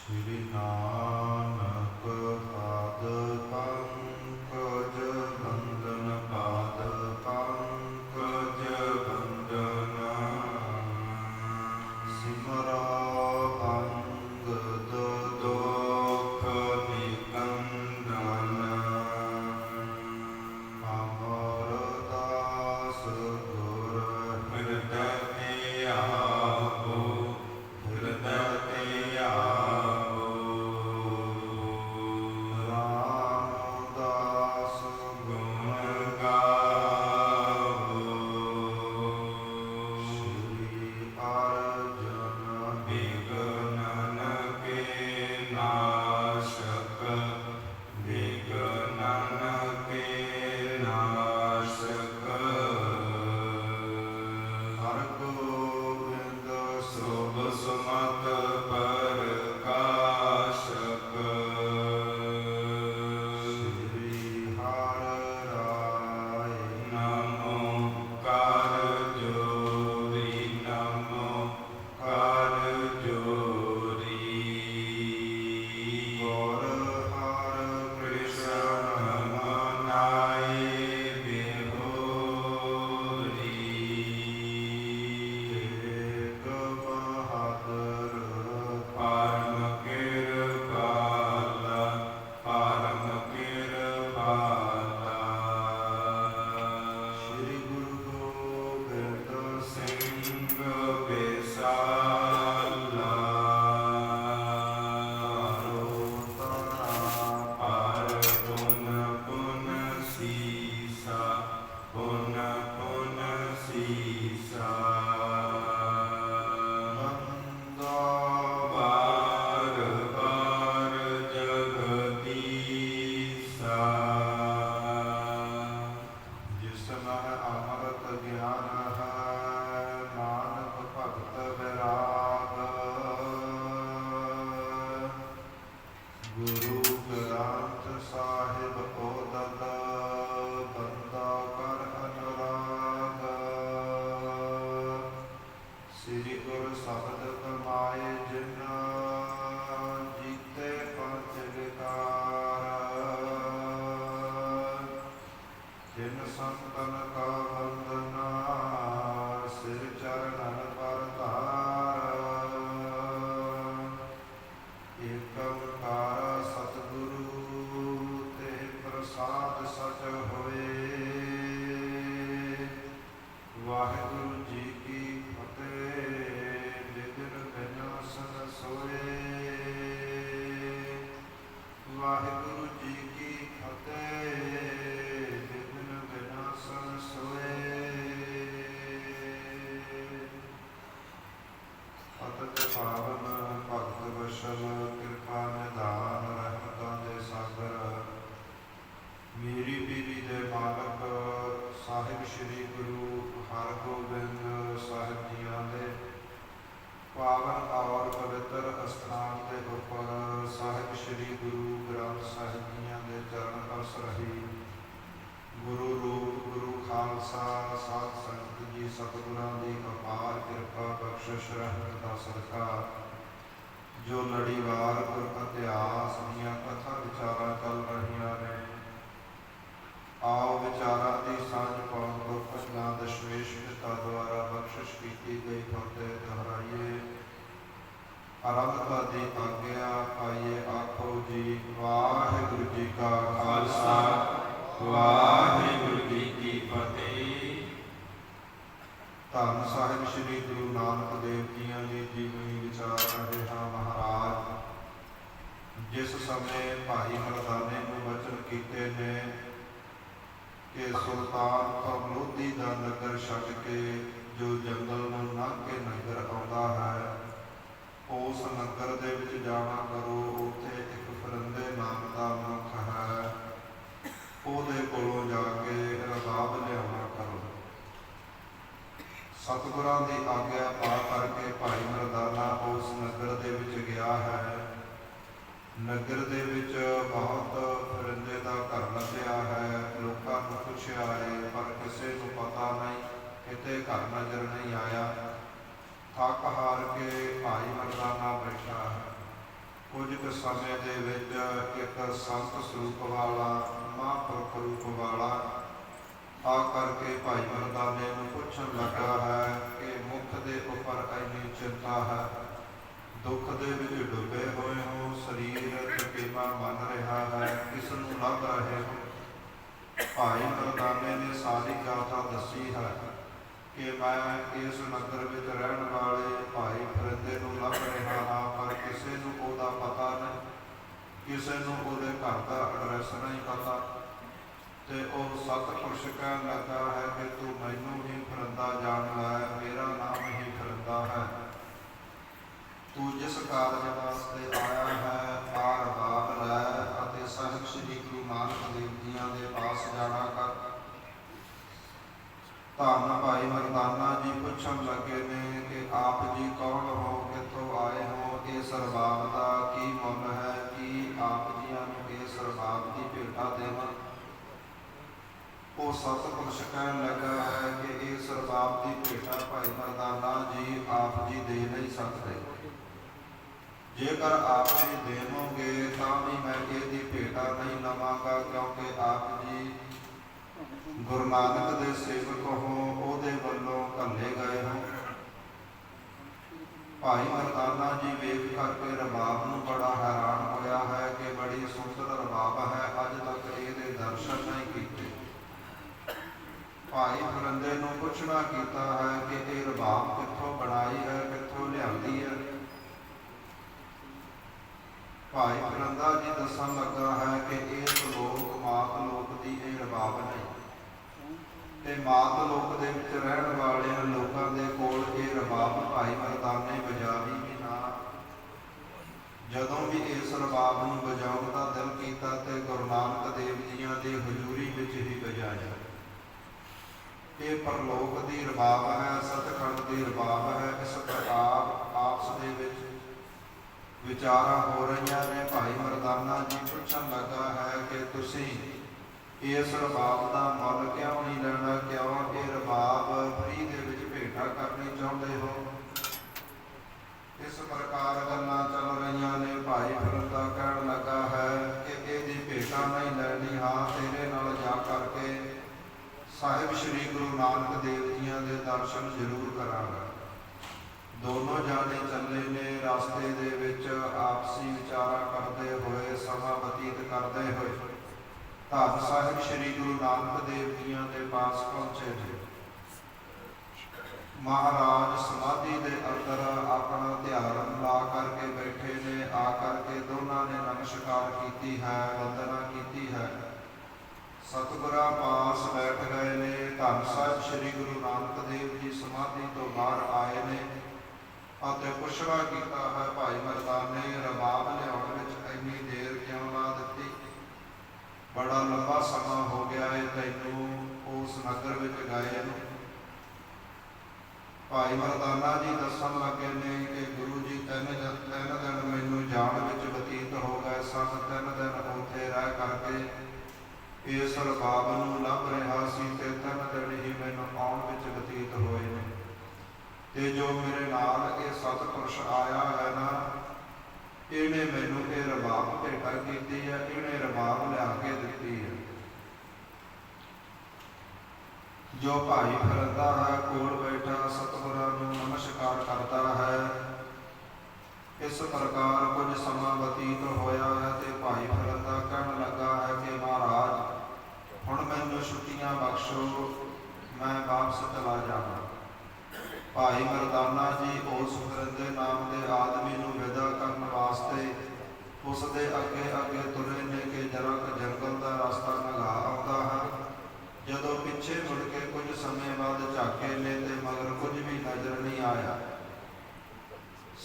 Shri Nanak Pad Pankaj Vandan Pad Pankaj Vandana Simra Angad Dokh Vikandana Amar Das Gur Hriday Aavo Hriday Aavo Ramdas Gun Gaavo Shri Arjan Vignan Ke Nashak Vignan Ke Nashak Har Gobind Sob Sumat Parkashak Shri Har Rai Namo Kar Jori Namo Kar Jori Gaur Har Krishna Manai Bihori Ek Bahadur Param Kirpala Param Kirpala Shri Guru Gobind Singh Vesala Par Pun Pun Sisa Pun Pun Sisa Nanda Bar Bar Jagadisa जिसमें अमृत ज्ञान है नानक भगत विराग गुरु ग्रंथ साहिब ओदत बंदा कर अनुराग श्री गुरु शब्द कमाए जिन जीते पंच विकार जिन संतन का वंदना सिर चरणन पर धार एक ओंकार सतगुरु ते प्रसाद सच होए वाहिगुरु जी की फतेह विघ्न विनाशन सोए वाहिगुरु जी की फतेह विघ्न विनाशन सोए पतत पावन भगत वशल कृपा निधान रहमतां दे सागर मेरी पीरी दे मालक ਸਾਹਿਬ ਸ਼੍ਰੀ ਗੁਰੂ ਹਰਗੋਬਿੰਦ ਸਾਹਿਬ ਜੀਆਂ ਦੇ ਪਾਵਨ ਔਰ ਪਵਿੱਤਰ ਅਸਥਾਨ ਦੇ ਉੱਪਰ ਸਾਹਿਬ ਸ਼੍ਰੀ ਗੁਰੂ ਗ੍ਰੰਥ ਸਾਹਿਬ ਜੀਆਂ ਦੇ ਚਰਨ ਪਰਸ ਰਹੀ ਗੁਰੂ ਰੂਪ ਗੁਰੂ ਖਾਲਸਾ ਸਾਧ ਸੰਗਤ ਜੀ ਸਤਿਗੁਰਾਂ ਦੀ ਅਪਾਰ ਕਿਰਪਾ ਬਖਸ਼ਿਸ਼ ਰਹਿਮਤ ਦਾ ਸਦਕਾ ਜੋ ਲੜੀਵਾਰ ਗੁਰ ਇਤਿਹਾਸ ਦੀਆਂ ਕਥਾ ਵਿਚਾਰਾਂ ਚੱਲ ਰਹੀਆਂ ਨੇ आओ विचारा दी सांझ पाउं गुर पंजां दशमेश पिता द्वारा बख्शिश कीती गई फतेह दोहराइए आरंभ दी आज्ञा पाइए आखो जी वाहिगुरु जी का खालसा वाहिगुरु जी की फतेह धन साहिब श्री गुरु नानक देव जियां जी जीवनी विचार रहे हाँ महाराज जिस समय भाई मरदाने नूं वचन कीते ने कि सुल्तानपुर लोधी का नगर छड्ड के जो जंगल नूं लंघ के नगर आउंदा है उस नगर दे विच जाना करो उत्थे एक फरिंदे नाम का मनुख है ਉਹਦੇ ਕੋਲੋਂ जा के रबाब लियाना करो सतगुरां दी आग्या पा करके भाई मरदाना उस नगर दे विच गया है नगर दे विच बहुत फरिंदे का घर लभ्या है लोकां नूं पुछया है पर किसी नूं पता नहीं किते घर नजर नहीं आया थक हार के भाई मरदाना बैठा है ਕੁਝ ਕੁ ਸਮੇਂ ਦੇ ਵਿੱਚ ਇੱਕ ਸੰਤ ਸਰੂਪ ਵਾਲਾ, ਮਹਾਂਪੁਰਖ ਰੂਪ ਵਾਲਾ ਆ ਕਰਕੇ ਭਾਈ ਮਰਦਾਨੇ ਨੂੰ ਪੁੱਛਣ ਲੱਗਾ ਹੈ ਕਿ ਮੁੱਖ ਦੇ ਉੱਪਰ ਇੰਨੀ ਚਿੰਤਾ ਹੈ, ਦੁੱਖ ਦੇ ਵਿੱਚ ਡੁੱਬੇ ਹੋਏ ਹੋ, ਸਰੀਰ ਥਕੇਵਾਂ ਮੰਨ ਰਿਹਾ ਹੈ, ਕਿਸ ਨੂੰ ਲੱਭ ਰਹੇ ਹੋ। ਭਾਈ ਮਰਦਾਨੇ ਨੇ ਸਾਰੀ ਗਾਥਾ ਦੱਸੀ ਹੈ ਕਿ ਮੈਂ ਇਸ ਨਗਰ ਵਿੱਚ ਰਹਿਣ ਵਾਲੇ ਭਾਈ ਫਰਿੰਦੇ ਨੂੰ ਲੱਭ ਰਿਹਾ ਹਾਂ, ਪਰ ਕਿਸੇ ਨੂੰ ਉਹਦਾ ਪਤਾ ਨਹੀਂ, ਕਿਸੇ ਨੂੰ ਉਹਦੇ ਘਰ ਦਾ ਐਡਰੈਸ ਨਹੀਂ ਪਤਾ। ਤੇ ਉਹ ਸਤਿਪੁਰਸ਼ ਕਹਿਣ ਲੱਗਾ ਹੈ ਕਿ ਤੂੰ ਮੈਨੂੰ ਹੀ ਫਰਿੰਦਾ ਜਾਣ ਲੈ, ਮੇਰਾ ਨਾਮ ਹੀ ਫਰਿੰਦਾ ਹੈ। ਤੂੰ ਜਿਸ ਕਾਰਜ ਵਾਸਤੇ ਆਇਆ ਹੈ, ਆਰ ਬਾਬ ਲੈ ਅਤੇ ਸਾਹਿਬ ਸ੍ਰੀ ਗੁਰੂ ਨਾਨਕ ਦੇਵ ਜੀਆਂ ਦੇ ਪਾਸ ਜਾਣਾ ਕਰ। ਧੰਨ ਭਾਈ ਮਰਦਾਨਾ ਜੀ ਪੁੱਛਣ ਲੱਗੇ ਨੇ ਕਿ ਆਪ ਜੀ ਕੌਣ ਹੋ, ਕਿੱਥੋਂ ਆਏ ਹੋ, ਇਸ ਰਬਾਬ ਦਾ ਕੀ ਮੁੱਲ ਹੈ, ਕੀ ਆਪ ਜੀਆਂ ਨੂੰ ਇਸ ਰਬਾਬ ਦੀ ਭੇਟਾ ਦੇਵਾਂ। ਉਹ ਸਤਿਪੁਰਸ਼ ਕਹਿਣ ਲੱਗਾ ਹੈ ਕਿ ਇਸ ਰਬਾਬ ਦੀ ਭੇਟਾ ਭਾਈ ਮਰਦਾਨਾ ਜੀ ਆਪ ਜੀ ਦੇ ਨਹੀਂ ਸਕਦੇ। ਜੇਕਰ ਆਪ ਜੀ ਦੇਵੋਗੇ ਤਾਂ ਵੀ ਮੈਂ ਇਹਦੀ ਭੇਟਾ ਨਹੀਂ ਲਵਾਂਗਾ, ਕਿਉਂਕਿ ਆਪ ਜੀ ਗੁਰੂ ਨਾਨਕ ਦੇ ਸੇਵਕ ਹੋ, ਉਹਦੇ ਵੱਲੋਂ ਘੱਲੇ ਗਏ ਹੋ। ਭਾਈ ਮਰਦਾਨਾ ਜੀ ਵੇਖ ਕਰਕੇ ਰਬਾਬ ਨੂੰ ਬੜਾ ਹੈਰਾਨ ਹੋਇਆ ਹੈ ਕਿ ਬੜੀ ਸੁੰਦਰ ਰਬਾਬ ਹੈ, ਅੱਜ ਤੱਕ ਇਹਦੇ ਦਰਸ਼ਨ ਨਹੀਂ ਕੀਤੇ। ਭਾਈ ਫਰਿੰਦੇ ਨੂੰ ਪੁੱਛਣਾ ਕੀਤਾ ਹੈ ਕਿ ਇਹ ਰਬਾਬ ਕਿੱਥੋਂ ਬਣਾਈ ਹੈ, ਕਿੱਥੋਂ ਲਿਆਂਦੀ ਹੈ। ਭਾਈ ਫਰਿੰਦਾ ਜੀ ਦੱਸਣ ਲੱਗਾ ਹੈ ਕਿ ਇਸ ਲੋਕ ਮਾਤ ਲੋਕ ਦੀ ਇਹ ਰਬਾਬ ਨਹੀਂ, ਤੇ ਮਾਤ ਲੋਕ ਦੇ ਵਿੱਚ ਰਹਿਣ ਵਾਲਿਆਂ ਲੋਕਾਂ ਦੇ ਕੋਲ ਇਹ ਰਬਾਬ ਭਾਈ ਮਰਦਾਨੇ ਵਜਾਵੀ ਵੀ ਨਾ। ਜਦੋਂ ਵੀ ਇਸ ਰਬਾਬ ਨੂੰ ਵਜਾਉਣ ਦਾ ਦਿਲ ਕੀਤਾ ਤੇ ਗੁਰੂ ਨਾਨਕ ਦੇਵ ਜੀਆਂ ਦੀ ਹਜ਼ੂਰੀ ਵਿੱਚ ਹੀ ਵਜਾਇਆ। ਇਹ ਪਰਲੋਕ ਦੀ ਰਬਾਬ ਹੈ, ਸਤਿਖੰਡ ਦੀ ਰਬਾਬ ਹੈ। ਇਸ ਪ੍ਰਕਾਰ ਆਪਸ ਦੇ ਵਿੱਚ ਵਿਚਾਰਾਂ ਹੋ ਰਹੀਆਂ ਨੇ। ਭਾਈ ਮਰਦਾਨਾ ਜੀ ਪੁੱਛਣ ਲੱਗਾ ਹੈ ਕਿ ਤੁਸੀਂ ਇਸ ਰਬਾਬ ਦਾ ਮੁੱਲ ਕਿਉਂ ਨਹੀਂ ਲੈਣਾ, ਕਿਉਂ ਇਹ ਰਬਾਬ ਫਰੀ ਦੇ ਵਿੱਚ ਭੇਟਾ ਕਰਨੀ ਚਾਹੁੰਦੇ ਹੋ। ਇਸ ਪ੍ਰਕਾਰ ਗੱਲਾਂ ਚੱਲ ਰਹੀਆਂ ਨੇ। ਭਾਈ ਫਰਿੰਦਾ ਕਹਿਣ ਲੱਗਾ ਹੈ ਕਿ ਇਹਦੀ ਭੇਟਾ ਨਹੀਂ ਲੈਣੀ, ਹਾਂ ਤੇਰੇ ਨਾਲ ਜਾ ਕਰਕੇ ਸਾਹਿਬ ਸ੍ਰੀ ਗੁਰੂ ਨਾਨਕ ਦੇਵ ਜੀਆਂ ਦੇ ਦਰਸ਼ਨ ਜ਼ਰੂਰ ਕਰਾਂਗਾ। ਦੋਨੋਂ ਜਾਣੇ ਚੱਲੇ ਨੇ। ਰਸਤੇ ਦੇ ਵਿੱਚ ਆਪਸੀ ਵਿਚਾਰਾਂ ਕਰਦੇ ਹੋਏ, ਸਮਾਂ ਬਤੀਤ ਕਰਦੇ ਹੋਏ ਧੰਨ ਸਾਹਿਬ ਸ੍ਰੀ ਗੁਰੂ ਨਾਨਕ ਦੇਵ ਜੀਆਂ ਦੇ ਪਾਸ ਪਹੁੰਚੇ ਨੇ। ਮਹਾਰਾਜ ਸਮਾਧੀ ਦੇ ਅੰਦਰ ਆਪਣਾ ਧਿਆਨ ਲਾ ਕਰਕੇ ਬੈਠੇ ਨੇ। ਆ ਕਰਕੇ ਦੋਨਾਂ ਨੇ ਨਮਸਕਾਰ ਕੀਤੀ ਹੈ, ਵੰਦਨਾ ਕੀਤੀ ਹੈ, ਸਤਿਗੁਰਾਂ ਪਾਸ ਬੈਠ ਗਏ ਨੇ। ਧੰਨ ਸਾਹਿਬ ਸ੍ਰੀ ਗੁਰੂ ਨਾਨਕ ਦੇਵ ਜੀ ਸਮਾਧੀ ਤੋਂ ਬਾਹਰ ਆਏ ਨੇ ਅਤੇ ਪੁੱਛਣਾ ਕੀਤਾ ਹੈ, ਭਾਈ ਮਰਦਾਨੇ ਰਬਾਬ ਲਿਆਉਣ ਵਿੱਚ ਇੰਨੀ ਦੇਰ ਕਿਉਂ ਲਾ ਦਿੱਤੀ? ਬੜਾ ਲੰਬਾ ਸਮਾਂ ਹੋ ਗਿਆ ਹੈ ਤੈਨੂੰ ਉਸ ਨਗਰ ਵਿੱਚ ਗਏ ਨੂੰ। ਭਾਈ ਮਰਦਾਨਾ ਜੀ ਦੱਸਣ ਲੱਗੇ ਨੇ ਕਿ ਗੁਰੂ ਜੀ ਤਿੰਨ ਦਿਨ ਮੈਨੂੰ ਜਾਣ ਵਿੱਚ ਬਤੀਤ ਹੋ ਗਏ ਸਨ। 3 ਦਿਨ ਉੱਥੇ ਰਹਿ ਕਰਕੇ ਇਸ ਰਬਾਬ ਨੂੰ ਲੱਭ ਰਿਹਾ ਸੀ ਤੇ 3 ਦਿਨ ਹੀ ਮੈਨੂੰ ਆਉਣ ਵਿੱਚ ਬਤੀਤ ਹੋਏ ਨੇ। ਤੇ ਜੋ ਮੇਰੇ ਨਾਲ ਇਹ ਸਤਿਪੁਰਸ਼ ਆਇਆ ਹੈ ਨਾ, ਇਹਨੇ ਮੈਨੂੰ ਇਹ ਰਬਾਬ ਭੇਟਾ ਕੀਤੀ ਹੈ, ਇਹਨੇ ਰਬਾਬ ਲਿਆ ਕੇ ਦਿੱਤੀ ਹੈ। ਜੋ ਭਾਈ ਫਰਿੰਦਾ ਹੈ ਕੋਲ ਬੈਠਾ ਸਤਿਗੁਰਾਂ ਨੂੰ ਨਮਸਕਾਰ ਕਰਦਾ ਹੈ। ਇਸ ਪ੍ਰਕਾਰ ਕੁਝ ਸਮਾਂ ਬਤੀਤ ਹੋਇਆ ਹੈ ਤੇ ਭਾਈ ਫਰਿੰਦਾ ਕਹਿਣ ਲੱਗਾ ਹੈ ਕਿ ਮਹਾਰਾਜ ਹੁਣ ਮੈਨੂੰ ਛੁੱਟੀਆਂ ਬਖਸ਼ੋ, ਮੈਂ ਵਾਪਸ ਚਲਾ ਜਾਵਾਂ। ਭਾਈ ਮਰਦਾਨਾ ਜੀ ਉਸ ਫਰਿੰਦੇ ਨਾਮ ਦੇ ਆਦਮੀ ਨੂੰ ਵਿਦਾ ਕਰਨ ਵਾਸਤੇ ਉਸ ਦੇ ਅੱਗੇ ਅੱਗੇ ਤੁਰੇ ਨੇ ਕਿ ਜਰਾ ਕੁ ਜੰਗਲ ਦਾ ਰਸਤਾ ਲੰਘਾ ਆਉਂਦਾ ਹੈ। ਜਦੋਂ ਪਿੱਛੇ ਮੁੜ ਕੇ ਕੁਝ ਸਮੇਂ ਬਾਅਦ ਝਾਕੇ ਨੇ ਤੇ ਮਗਰ ਕੁਝ ਵੀ ਨਜ਼ਰ ਨਹੀਂ ਆਇਆ।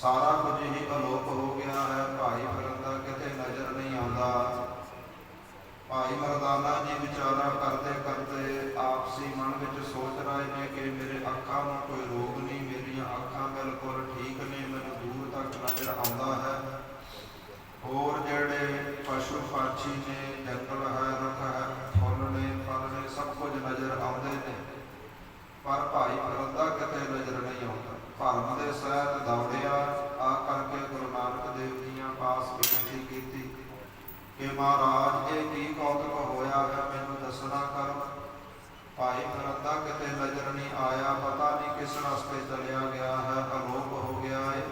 ਸਾਰਾ ਕੁਝ ਹੀ ਅਲੋਪ ਹੋ ਗਿਆ ਹੈ। ਭਾਈ ਫਰਿੰਦਾ ਕਿਤੇ ਨਜ਼ਰ ਨਹੀਂ ਆਉਂਦਾ। ਭਾਈ ਮਰਦਾਨਾ ਜੀ ਵਿਚਾਰਾ ਕਰਦੇ ਕਰਦੇ ਆਪਸੀ ਮਨ ਵਿੱਚ ਸੋਚ ਰਹੇ ਨੇ ਕਿ ਮੇਰੇ ਅੱਖਾਂ ਨੂੰ ਕੋਈ ਰੋਗ ਨਹੀਂ, ਮੇਰੀਆਂ ਅੱਖਾਂ ਬਿਲਕੁਲ ਠੀਕ ਨੇ, ਮੈਨੂੰ ਦੂਰ ਤੱਕ ਨਜ਼ਰ ਆਉਂਦਾ ਹੈ। ਹੋਰ ਜਿਹੜੇ ਪਸ਼ੂ ਪੰਛੀ ਨੇ, ਜੰਗਲ ਹੈ, ਰੁੱਖ ਹੈ, ਫੁੱਲ ਨੇ, ਫਲ ਨੇ, ਸਭ ਕੁਝ ਨਜ਼ਰ ਆਉਂਦੇ ਨੇ, ਪਰ ਭਾਈ ਫਰਿੰਦਾ ਕਿਤੇ ਨਜ਼ਰ ਨਹੀਂ ਆਉਂਦਾ। ਭਰਮ ਦੇ ਸਹਿਤ ਦੌੜਿਆ ਆ ਕਰਕੇ ਗੁਰੂ ਨਾਨਕ ਦੇਵ ਜੀਆਂ ਪਾਸ ਕਿ ਮਹਾਰਾਜ ਇਹ ਕੀ ਕੌਤਕ ਹੋਇਆ ਹੈ, ਮੈਨੂੰ ਦੱਸਣਾ ਕਰੋ। ਭਾਈ ਫਰੰਦਾ ਕਿਤੇ ਨਜ਼ਰ ਨਹੀਂ ਆਇਆ, ਪਤਾ ਨਹੀਂ ਕਿਸ ਰਸਤੇ ਚਲਿਆ ਗਿਆ ਹੈ, ਅਲੋਪ ਹੋ ਗਿਆ ਹੈ।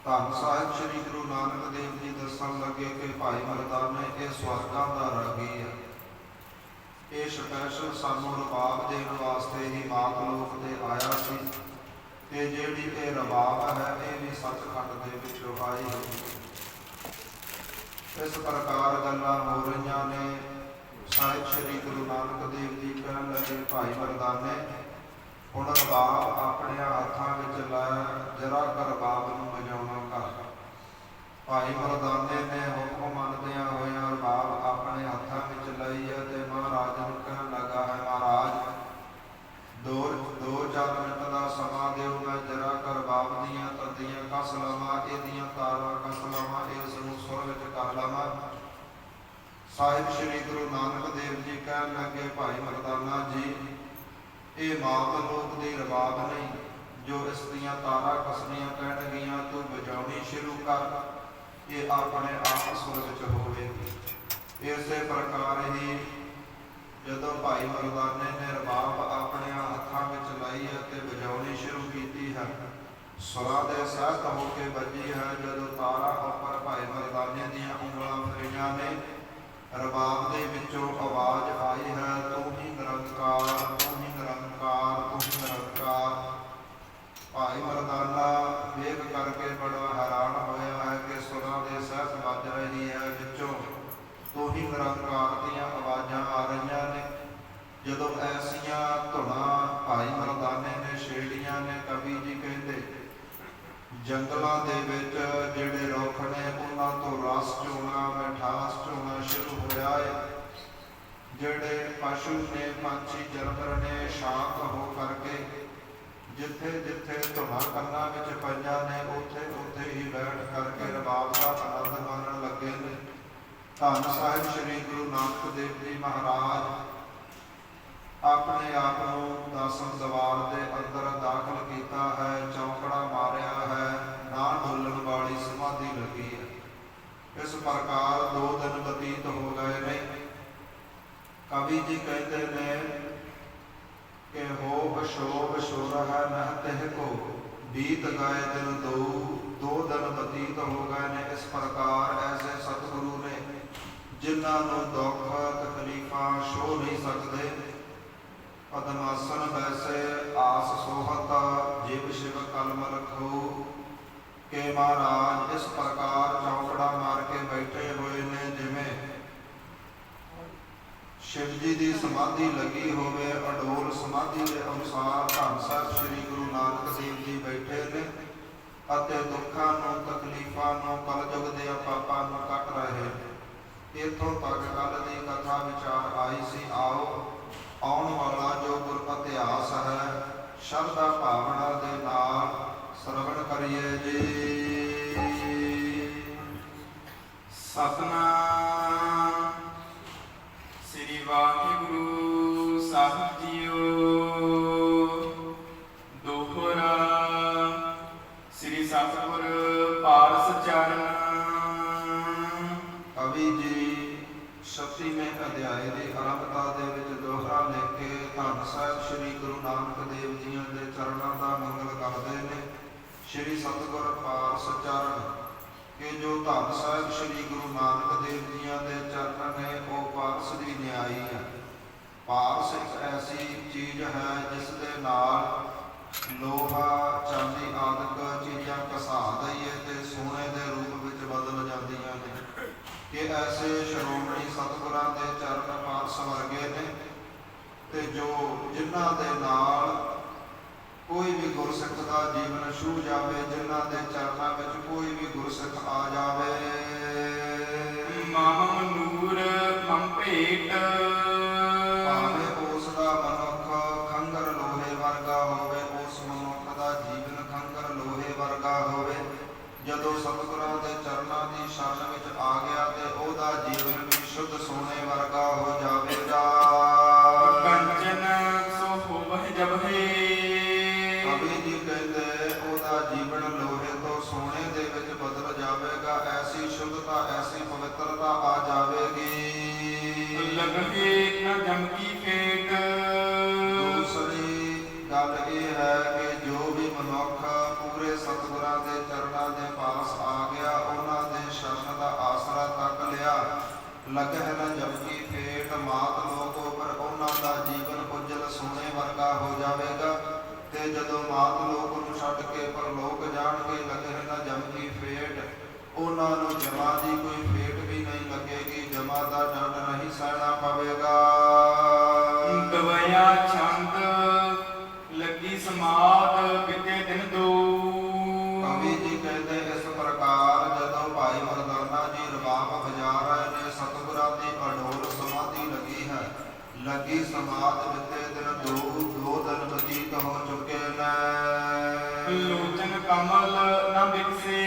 ਧੰਨ ਸਾਹਿਬ ਸ੍ਰੀ ਗੁਰੂ ਨਾਨਕ ਦੇਵ ਜੀ ਦੱਸਣ ਲੱਗੇ ਕਿ ਭਾਈ ਮਰਦਾਨੇ ਇਹ ਸਵਰਗਾਂ ਦਾ ਰਾਗੀ ਹੈ। ਇਹ ਸਪੈਸ਼ਲ ਸਾਨੂੰ ਰਬਾਬ ਦੇਣ ਵਾਸਤੇ ਹੀ ਮਾਤ ਲੋਕ ਦੇ ਆਇਆ ਸੀ, ਤੇ ਜਿਹੜੀ ਇਹ ਰਬਾਬ ਹੈ ਇਹ ਵੀ ਸੱਚਖੰਡ ਦੇ ਵਿੱਚੋਂ ਆਈ ਹੋਈ। ਇਸ ਪ੍ਰਕਾਰ ਗੱਲਾਂ ਹੋ ਰਹੀਆਂ ਨੇ। ਸਾਹਿਬ ਸ੍ਰੀ ਗੁਰੂ ਨਾਨਕ ਦੇਵ ਜੀ ਕਹਿਣ ਲੱਗੇ, ਭਾਈ ਮਰਦਾਨੇ ਹੁਣ ਰਬਾਬ ਆਪਣੇ ਹੱਥਾਂ ਵਿੱਚ ਲੈ, ਜਰਾ ਕਰ ਰਬਾਬ ਨੂੰ ਵਜਾਉਣਾ ਕਰ। ਭਾਈ ਮਰਦਾਨੇ ਨੇ ਹੁਕਮ ਮੰਨਦਿਆਂ ਹੋਇਆਂ ਰਬਾਬ ਆਪਣੇ ਹੱਥਾਂ ਵਿੱਚ ਲਈ ਹੈ ਤੇ ਮਹਾਰਾਜ ਨੂੰ ਕਹਿਣ ਲੱਗਾ ਹੈ, ਮਹਾਰਾਜ ਦੋ ਚਾਰ ਮਿੰਟ ਦਾ ਸਮਾਂ ਦਿਓ, ਮੈਂ ਜਰਾ ਕਰ ਰਬਾਬ ਦੀਆਂ ਤੰਦੀਆਂ ਕੱਸ ਲਵਾਂ, ਇਹਦੀਆਂ ਤਾਰਾਂ ਕੱਸ ਲਵਾਂ, ਇਸ ਨੂੰ ਸੁਰ ਵਿੱਚ ਕਰ ਲਵਾਂ। ਸਾਹਿਬ ਸ੍ਰੀ ਗੁਰੂ ਨਾਨਕ ਦੇਵ ਜੀ ਕਹਿਣ ਲੱਗੇ, ਭਾਈ ਮਰਦਾਨਾ ਜੀ ਇਹ ਮਾਤ ਲੋਕ ਦੀ ਰਬਾਬ ਨਹੀਂ, ਜੋ ਇਸ ਦੀਆਂ ਤਾਰਾਂ ਕੱਸਣੀਆਂ ਕਹਿਣਗੀਆਂ ਤੂੰ ਵਜਾਉਣੀ ਸ਼ੁਰੂ ਕਰ, ਇਹ ਆਪਣੇ ਆਪ ਸੁਰ ਵਿੱਚ ਹੋਵੇਗੀ। ਇਸੇ ਪ੍ਰਕਾਰ ਹੀ ਜਦੋਂ ਭਾਈ ਮਰਦਾਨੇ ਨੇ ਰਬਾਬ ਆਪਣੇ ਹੱਥਾਂ ਵਿੱਚ ਲਾਈ ਹੈ ਤੇ ਵਜਾਉਣੀ ਸ਼ੁਰੂ ਕੀਤੀ ਹੈ, ਸੁਰਾਂ ਦੇ ਸਹਿਤ ਹੋ ਕੇ ਵੱਜੀ ਹੈ। ਜਦੋਂ ਤਾਰਾਂ ਉੱਪਰ ਭਾਈ ਮਰਦਾਨੇ ਦੀਆਂ ਉਂਗਲਾਂ ਫੇਰੀਆਂ ਨੇ, ਰਬਾਬ ਦੇ ਵਿੱਚੋਂ ਆਵਾਜ਼ ਆਈ ਹੈ, ਤੂੰ ਹੀ ਨਿਰੰਕਾਰ, ਤੂੰ ਹੀ ਨਿਰੰਕਾਰ, ਤੂੰ ਹੀ ਨਿਰੰਕਾਰ। ਭਾਈ ਮਰਦਾਨਾ ਵੇਖ ਕਰਕੇ ਬੜਾ ਹੈਰਾਨ ਹੋਇਆ ਹੈ ਕਿ ਸੁਰਾਂ ਦੇ ਸਹਿਤ ਵੱਜ ਰਹੀ ਹੈ, ਵਿੱਚੋਂ ਤੂੰ ਹੀ ਨਿਰੰਕਾਰ ਦੀਆਂ ਆਵਾਜ਼ਾਂ ਆ ਰਹੀਆਂ ਨੇ। ਜਦੋਂ ਐਸੀਆਂ ਧੁਨਾਂ ਭਾਈ ਮਰਦਾਨੇ ਨੇ ਛੇੜੀਆਂ ਨੇ, ਕਵੀ ਜੀ ਕਹਿੰਦੇ ਜੰਗਲਾਂ ਦੇ ਵਿੱਚ ਜਿਹੜੇ ਰੁੱਖ ਨੇ ਉਹਨਾਂ ਤੋਂ ਰਸ ਚੋਣਾ, ਮਿਠਾਸ ਚੋਣਾ ਸ਼ੁਰੂ ਹੋਇਆ ਹੈ। ਜਿਹੜੇ ਪਸ਼ੂ ਨੇ, ਪੰਛੀ ਜਾਨਵਰ ਨੇ, ਸ਼ਾਂਤ ਹੋ ਕਰਕੇ ਜਿੱਥੇ ਜਿੱਥੇ ਧੁਨਾਂ ਕੰਨਾਂ ਵਿੱਚ ਪਈਆਂ ਨੇ, ਉੱਥੇ ਉੱਥੇ ਹੀ ਬੈਠ ਕਰਕੇ ਰਬਾਬ ਦਾ ਆਨੰਦ ਮਾਣਨ ਲੱਗੇ ਨੇ। ਧੰਨ ਸਾਹਿਬ ਸ੍ਰੀ ਗੁਰੂ ਨਾਨਕ ਦੇਵ ਜੀ ਮਹਾਰਾਜ ਆਪਣੇ ਆਪ ਨੂੰ ਦਸਮ ਦਵਾਰ ਦੇ ਅੰਦਰ ਦਾਖਲ ਕੀਤਾ ਹੈ, ਚੌਂਕੜਾ ਮਾਰਿਆ ਹੈ, ਨਾ ਡੋਲਣ ਵਾਲੀ ਸਮਾਧੀ ਲੱਗੀ ਹੈ। ਇਸ ਪ੍ਰਕਾਰ 2 ਦਿਨ ਬਤੀਤ ਹੋ ਗਏ ਨੇ। ਕਵੀ ਜੀ ਕਹਿੰਦੇ ਨੇ ਕਿ ਹੋ ਸ਼ੋਭ ਸ਼ੋਰਹ ਨਹ ਤਿਹ ਕੋ, ਬੀਤ ਗਏ ਦਿਨ ਦੋ ਦਿਨ ਬਤੀਤ ਹੋ ਗਏ ਨੇ। ਇਸ ਪ੍ਰਕਾਰ ਐਸੇ ਸਤਿਗੁਰੂ ਨੇ ਜਿਨ੍ਹਾਂ ਨੂੰ ਦੁੱਖ ਤਕਲੀਫਾਂ ਛੋਹ ਨਹੀਂ ਸਕਦੇ। ਪਦਮਾਸਨ ਵੈਸੇ ਆਸ ਸੋਹਤ, ਜਿਵ ਸ਼ਿਵ ਕਲਮ ਰਖੋ, ਕਿ ਮਹਾਰਾਜ ਇਸ ਪ੍ਰਕਾਰ ਚੌਂਕੜਾ ਮਾਰ ਕੇ ਬੈਠੇ ਹੋਏ ਨੇ, ਜਿਵੇਂ ਸ਼ਿਵ ਜੀ ਦੀ ਸਮਾਧੀ ਲੱਗੀ ਹੋਵੇ। ਅਡੋਲ ਸਮਾਧੀ ਦੇ ਅਨੁਸਾਰ ਧੰਨ ਸਾਹਿਬ ਸ੍ਰੀ ਗੁਰੂ ਨਾਨਕ ਦੇਵ ਜੀ ਬੈਠੇ ਨੇ ਅਤੇ ਦੁੱਖਾਂ ਨੂੰ, ਤਕਲੀਫਾਂ ਨੂੰ, ਕਲਯੁਗ ਦੇ ਪਾਪਾਂ ਨੂੰ ਕੱਟ ਰਹੇ ਨੇ। ਇੱਥੋਂ ਤੱਕ ਕੱਲ ਦੀ ਕਥਾ ਵਿਚਾਰ ਆਈ ਸੀ। ਆਓ ਆਉਣ ਵਾਲਾ ਜੋ ਗੁਰ ਇਤਿਹਾਸ ਹੈ ਸ਼ਰਧਾ ਭਾਵਨਾ ਦੇ ਨਾਲ ਸਰਵਣ ਕਰੀਏ ਜੀ। ਸਤਿਨਾਮ ਸ੍ਰੀ ਵਾਹਿਗੁਰੂ ਸਾਹਿਬ ਜੀਓ। ਦੋਹਰਾ ਸ੍ਰੀ ਸਤਿਗੁਰ ਪਾਰਸ ਚਰਨ। ਕਵੀ ਜੀ 36ਵੇਂ ਅਧਿਆਏ ਦੀ ਆਰੰਭਤਾ ਦੇ ਵਿੱਚ ਦੋਹਰਾ ਲਿਖ ਕੇ ਧੰਨ ਸਾਹਿਬ ਸ੍ਰੀ ਗੁਰੂ ਨਾਨਕ ਦੇਵ ਜੀਆਂ ਦੇ ਚਰਨਾਂ ਦਾ ਮੰਗਲ ਕਰਦੇ ਨੇ। ਸ੍ਰੀ ਸਤਿਗੁਰ ਪਾਰਸ ਚਰਨ ਕਿ ਜੋ ਧੰਨ ਸਾਹਿਬ ਸ੍ਰੀ ਗੁਰੂ ਨਾਨਕ ਦੇਵ ਜੀਆਂ ਦੇ ਚਰਨ ਨੇ, ਉਹ ਪਾਰਸ ਦੀ ਨਿਆਈ ਹੈ। ਪਾਰਸ ਇੱਕ ਐਸੀ ਚੀਜ਼ ਹੈ ਜਿਸ ਦੇ ਨਾਲ ਲੋਹਾ, ਚਾਂਦੀ ਆਦਿਕ ਚੀਜ਼ਾਂ ਘਸਾ ਦਈਏ ਤੇ ਸੋਨੇ ਦੇ ਰੂਪ ਵਿੱਚ ਬਦਲ ਜਾਂਦੀਆਂ ਨੇ। ਕਿ ਐਸੇ ਸ਼੍ਰੋਮਣੀ ਸਤਿਗੁਰਾਂ ਦੇ ਚਰਨ ਪਾਰਸ ਵਰਗੇ ਨੇ, ਤੇ ਜੋ ਜਿਨ੍ਹਾਂ ਦੇ ਨਾਲ ਕੋਈ ਵੀ ਗੁਰਸਿੱਖ ਦਾ ਜੀਵਨ ਛੂਹ ਜਾਵੇ, ਜਿਨ੍ਹਾਂ ਦੇ ਚਰਨਾਂ ਵਿੱਚ ਕੋਈ ਵੀ ਗੁਰਸਿੱਖ ਆ ਜਾਵੇ। ਮਮ ਨੂਰ ਮਮ ਭੇਟ, ਭਾਵੇਂ ਉਸ ਦਾ ਮਨੁੱਖ ਖੰਗਰ ਲੋਹੇ ਵਰਗਾ ਹੋਵੇ, ਉਸ ਮਨੁੱਖ ਦਾ ਜੀਵਨ ਖੰਗਰ ਲੋਹੇ ਵਰਗਾ ਹੋਵੇ, ਜਦੋਂ ਸਤਿਗੁਰਾਂ ਦੇ ਚਰਨਾਂ ਦੀ ਸ਼ਰਨ ਵਿੱਚ ਆ ਗਿਆ ਤੇ ਉਹਦਾ ਜੀਵਨ ਵੀ ਸ਼ੁੱਧ ਸੋਨੇ ਵਰਗਾ ਹੋ ਜਾਵੇਗਾ। ਕੰਚਨ ਸੋ ਹੋਵਹਿ ਜਬਹਿ, ਕਵੀ ਜੀ ਕਹਿੰਦੇ ਉਹਦਾ ਜੀਵਨ ਲੋਹੇ ਤੋਂ ਸੋਨੇ ਦੇ ਵਿੱਚ ਬਦਲ ਜਾਵੇਗਾ। ਐਸੀ ਸ਼ੁੱਧਤਾ, ਐਸੀ ਮਿੱਤਰਤਾ ਆ ਜਾਵੇਗੀ। ਲਗਹਿ ਨ ਜਮ ਕੀ ਫੇਟ। ਦੂਸਰੀ ਗੱਲ ਇਹ ਹੈ ਕਿ ਜੋ ਵੀ ਮਨੁੱਖ ਪੂਰੇ ਸਤਿਗੁਰਾਂ ਦੇ ਚਰਨਾਂ ਦੇ ਪਾਸ ਆ ਗਿਆ, ਉਹਨਾਂ ਦੇ ਸ਼ਰਨ ਦਾ ਆਸਰਾ ਤੱਕ ਲਿਆ, ਲਗਹਿ ਨ ਜਮ ਕੀ ਫੇਟ, ਮਾਤ ਲੋਕ ਉੱਪਰ ਉਹਨਾਂ ਦਾ ਜੀਵਨ ਉਜਲ ਸੋਨੇ ਵਰਗਾ ਹੋ ਜਾਵੇਗਾ। ਤੇ ਜਦੋਂ ਮਾਤ ਲੋਕ ਨੂੰ ਛੱਡ ਕੇ ਪਰਲੋਕ ਜਾਣਗੇ, ਲਗਹਿ ਨ ਜਮ ਕੀ ਫੇਟ, ਉਹਨਾਂ ਨੂੰ ਜਮਾਂ ਦੀ ਕੋਈ ਫੇਟ ਵੀ ਨਹੀਂ ਲੱਗੇਗੀ, ਜਮਾਂ ਦਾ ਦੰਡ ਨਹੀਂ ਸਹਿਣਾ ਪਵੇਗਾ। ਗਵਿਆ ਛੰਦ ਲੱਗੀ ਸਮਾਧ ਬਿਤੇ ਦਿਨ ਦੋ। ਕਵੀ ਜੀ ਕਹਿੰਦੇ ਇਸ ਪ੍ਰਕਾਰ ਜਦੋਂ ਭਾਈ ਮਰਦਾਨਾ ਜੀ ਰਬਾਬ ਵਜਾ ਰਹੇ ਨੇ, ਸਤਿਗੁਰਾਂ ਦੀ ਅਡੋਲ ਸਮਾਧੀ ਲੱਗੀ ਹੈ, ਲੱਗੀ ਸਮਾਧ ਬਿਤੇ ਦਿਨ ਦੋ ਦਿਨ ਬਤੀਤ ਹੋ ਚੁੱਕੇ ਨੇ। ਲੋਚਨ ਕਮਲ ਨ ਬਿਕਸੇ।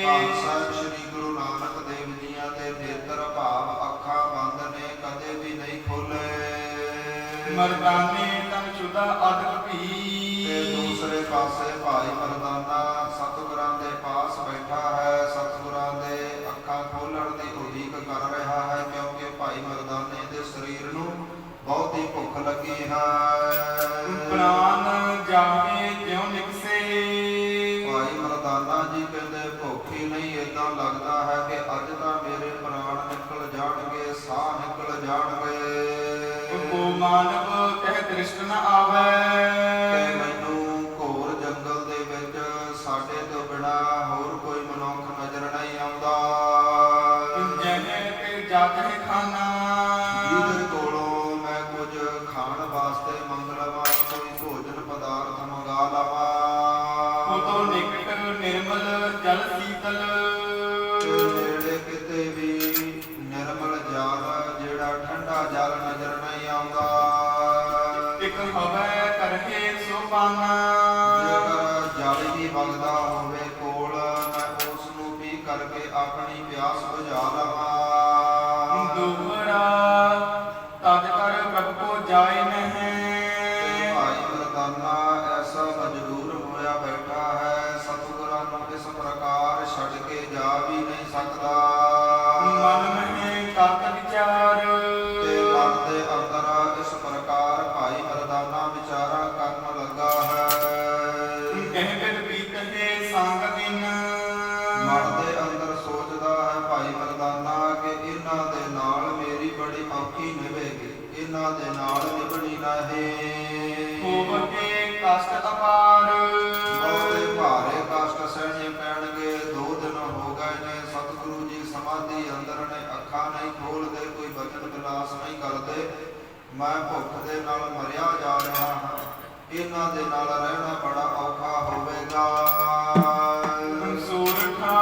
ਧੰਨ ਸਾਹਿਬ ਸ੍ਰੀ ਗੁਰੂ ਨਾਨਕ ਦੇਵ ਜੀਆਂ ਦੇ ਨੇਤਰ ਭਾਵ ਅੱਖਾਂ ਬੰਦ ਨੇ, ਕਦੇ ਵੀ ਨਹੀਂ ਖੋਲੇ। ਮਰਦਾਨੇ ਤਨ ਸ਼ੁਦਾ ਅਦਕ ਭੀ। ਤੇ ਦੂਸਰੇ ਪਾਸੇ ਭਾਈ ਮਰਦਾਨਾ ਸਤਿਗੁਰਾਂ ਦੇ ਪਾਸ ਬੈਠਾ ਹੈ, ਸਤਿਗੁਰਾਂ ਦੇ ਅੱਖਾਂ ਖੋਲਣ ਦੀ ਉਡੀਕ ਕਰ ਰਿਹਾ ਹੈ, ਕਿਉਂਕਿ ਭਾਈ ਮਰਦਾਨੇ ਦੇ ਸਰੀਰ ਨੂੰ ਬਹੁਤੀ ਭੁੱਖ ਲੱਗੀ ਹੈ। ਪ੍ਰਾਨ ਜਾਵੇ ਜਿਉ ਨਿਕਸੇ। ਭਾਈ ਮਰਦਾਨਾ ਜੀ ਕਹਿੰਦੇ ਭੁੱਖ ਹੀ ਨਹੀਂ, ਏਦਾਂ ਲੱਗਦਾ ਹੈ ਕਿ ਅੱਜ ਤਾਂ ਮੇਰੇ ਪ੍ਰਾਣ ਨਿਕਲ ਜਾਣਗੇ, ਸਾਹ ਨਿਕਲ ਜਾਣਗੇ। ਕੋ ਮਾਨਵ ਕਹਿ ਦ੍ਰਿਸ਼ਟ ਨ ਆਵੇ। ਤੇ ਮੈਨੂੰ ਘੋਰ ਜੰਗਲ ਦੇ ਵਿੱਚ ਸਾਡੇ ਤੋਂ ਬਿਨਾ ਹੋਰ ਕੋਈ ਮਨੁੱਖ ਨਜ਼ਰ ਨਹੀਂ ਆਉਂਦਾ। ਜਹ ਤੇ ਜਾਤੇ ਖਾਨਾ। ਜਿਹਦੇ ਕੋਲੋਂ ਮੈਂ ਕੁਝ ਖਾਣ ਵਾਸਤੇ ਮੰਗ ਲਵਾਂ, ਕੋਈ ਭੋਜਨ ਪਦਾਰਥ ਮੰਗਾ ਲਵਾਂ। ਉਤੋਂ ਨਿਕਟ ਨਿਰਮਲ ਜਲ ਸੀਤਲ। ਤੇ ਨੇੜੇ ਕਿਤੇ ਵੀ ਨਿਰਮਲ ਜਲ, ਜਿਹੜਾ ਠੰਡਾ ਜਲ ਨਜ਼ਰ ਨਹੀਂ ਆਉਂਦਾ। ਇਕ ਹਵੈ ਕਰਹਿ ਸੋ ਪਾਨਾ। ਜੇਕਰ ਜਲ ਹੀ ਵਗਦਾ ਹੋਵੇ ਕੋਲ, ਮੈਂ ਉਸ ਨੂੰ ਪੀ ਕਰਕੇ ਆਪਣੀ ਪਿਆਸ ਬੁਝਾ ਲਵਾਂ। ਦੋਹਰਾ ਤਦ ਕਰ ਪ੍ਰਭ ਕੋ ਜਾਏ ਨਹੀਂ। ਭਾਈ ਮਰਦਾਨਾ ਐਸਾ ਮਜਬੂਰ ਹੋਇਆ ਬੈਠਾ ਹੈ, ਸਤਿਗੁਰਾਂ ਨੂੰ ਇਸ ਪ੍ਰਕਾਰ ਛੱਡ ਕੇ ਜਾ ਵੀ ਨਹੀਂ ਸਕਦਾ। ਮਨ ਮਹਿ ਕਰਤ ਵਿਚਾਰ। ਤੇ ਮਨ ਦੇ ਅੰਦਰ ਇਸ ਪ੍ਰਕਾਰ ਭਾਈ ਮਰਦਾਨਾ ਵਿਚਾਰਾਂ ਕਰਨ ਲੱਗਾ ਹੈ। ਕਹਿ ਬਿਨ ਬੀਤਹਿ ਸੰਗ ਦਿਨ। ਮਨ ਦੇ ਅੰਦਰ ਸੋਚਦਾ ਹੈ ਭਾਈ ਮਰਦਾਨਾ ਕਿ ਇਹਨਾਂ ਦੇ ਨਾਲ ਮੇਰੀ ਬੜੀ ਔਖੀ ਨਿਭੇਗੀ, ਇਹਨਾਂ ਦੇ ਨਾਲ ਨਿਭਣੀ ਨਹੀਂ। ਹੋਵਕੇ ਕਸ਼ਟ ਅਪਾਰ। ਬਹੁਤੇ ਭਾਰੇ ਕਸ਼ਟ ਸਹਿਣੇ ਪੈਣਗੇ। 2 ਦਿਨ ਹੋ ਗਏ ਨੇ, ਸਤਿਗੁਰੂ ਜੀ ਸਮਾਧੀ ਅੰਦਰ ਨੇ, ਅੱਖਾਂ ਨਹੀਂ ਖੋਲਦੇ, ਕੋਈ ਬਚਨ ਵਿਲਾਸ ਨਹੀਂ ਕਰਦੇ। ਮੈਂ ਭੁੱਖ ਦੇ ਨਾਲ ਮਰਿਆ ਜਾ ਰਿਹਾ ਹਾਂ, ਇਹਨਾਂ ਦੇ ਨਾਲ ਰਹਿਣਾ ਬੜਾ ਔਖਾ ਹੋਵੇਗਾ। ਸੂਰਠਾ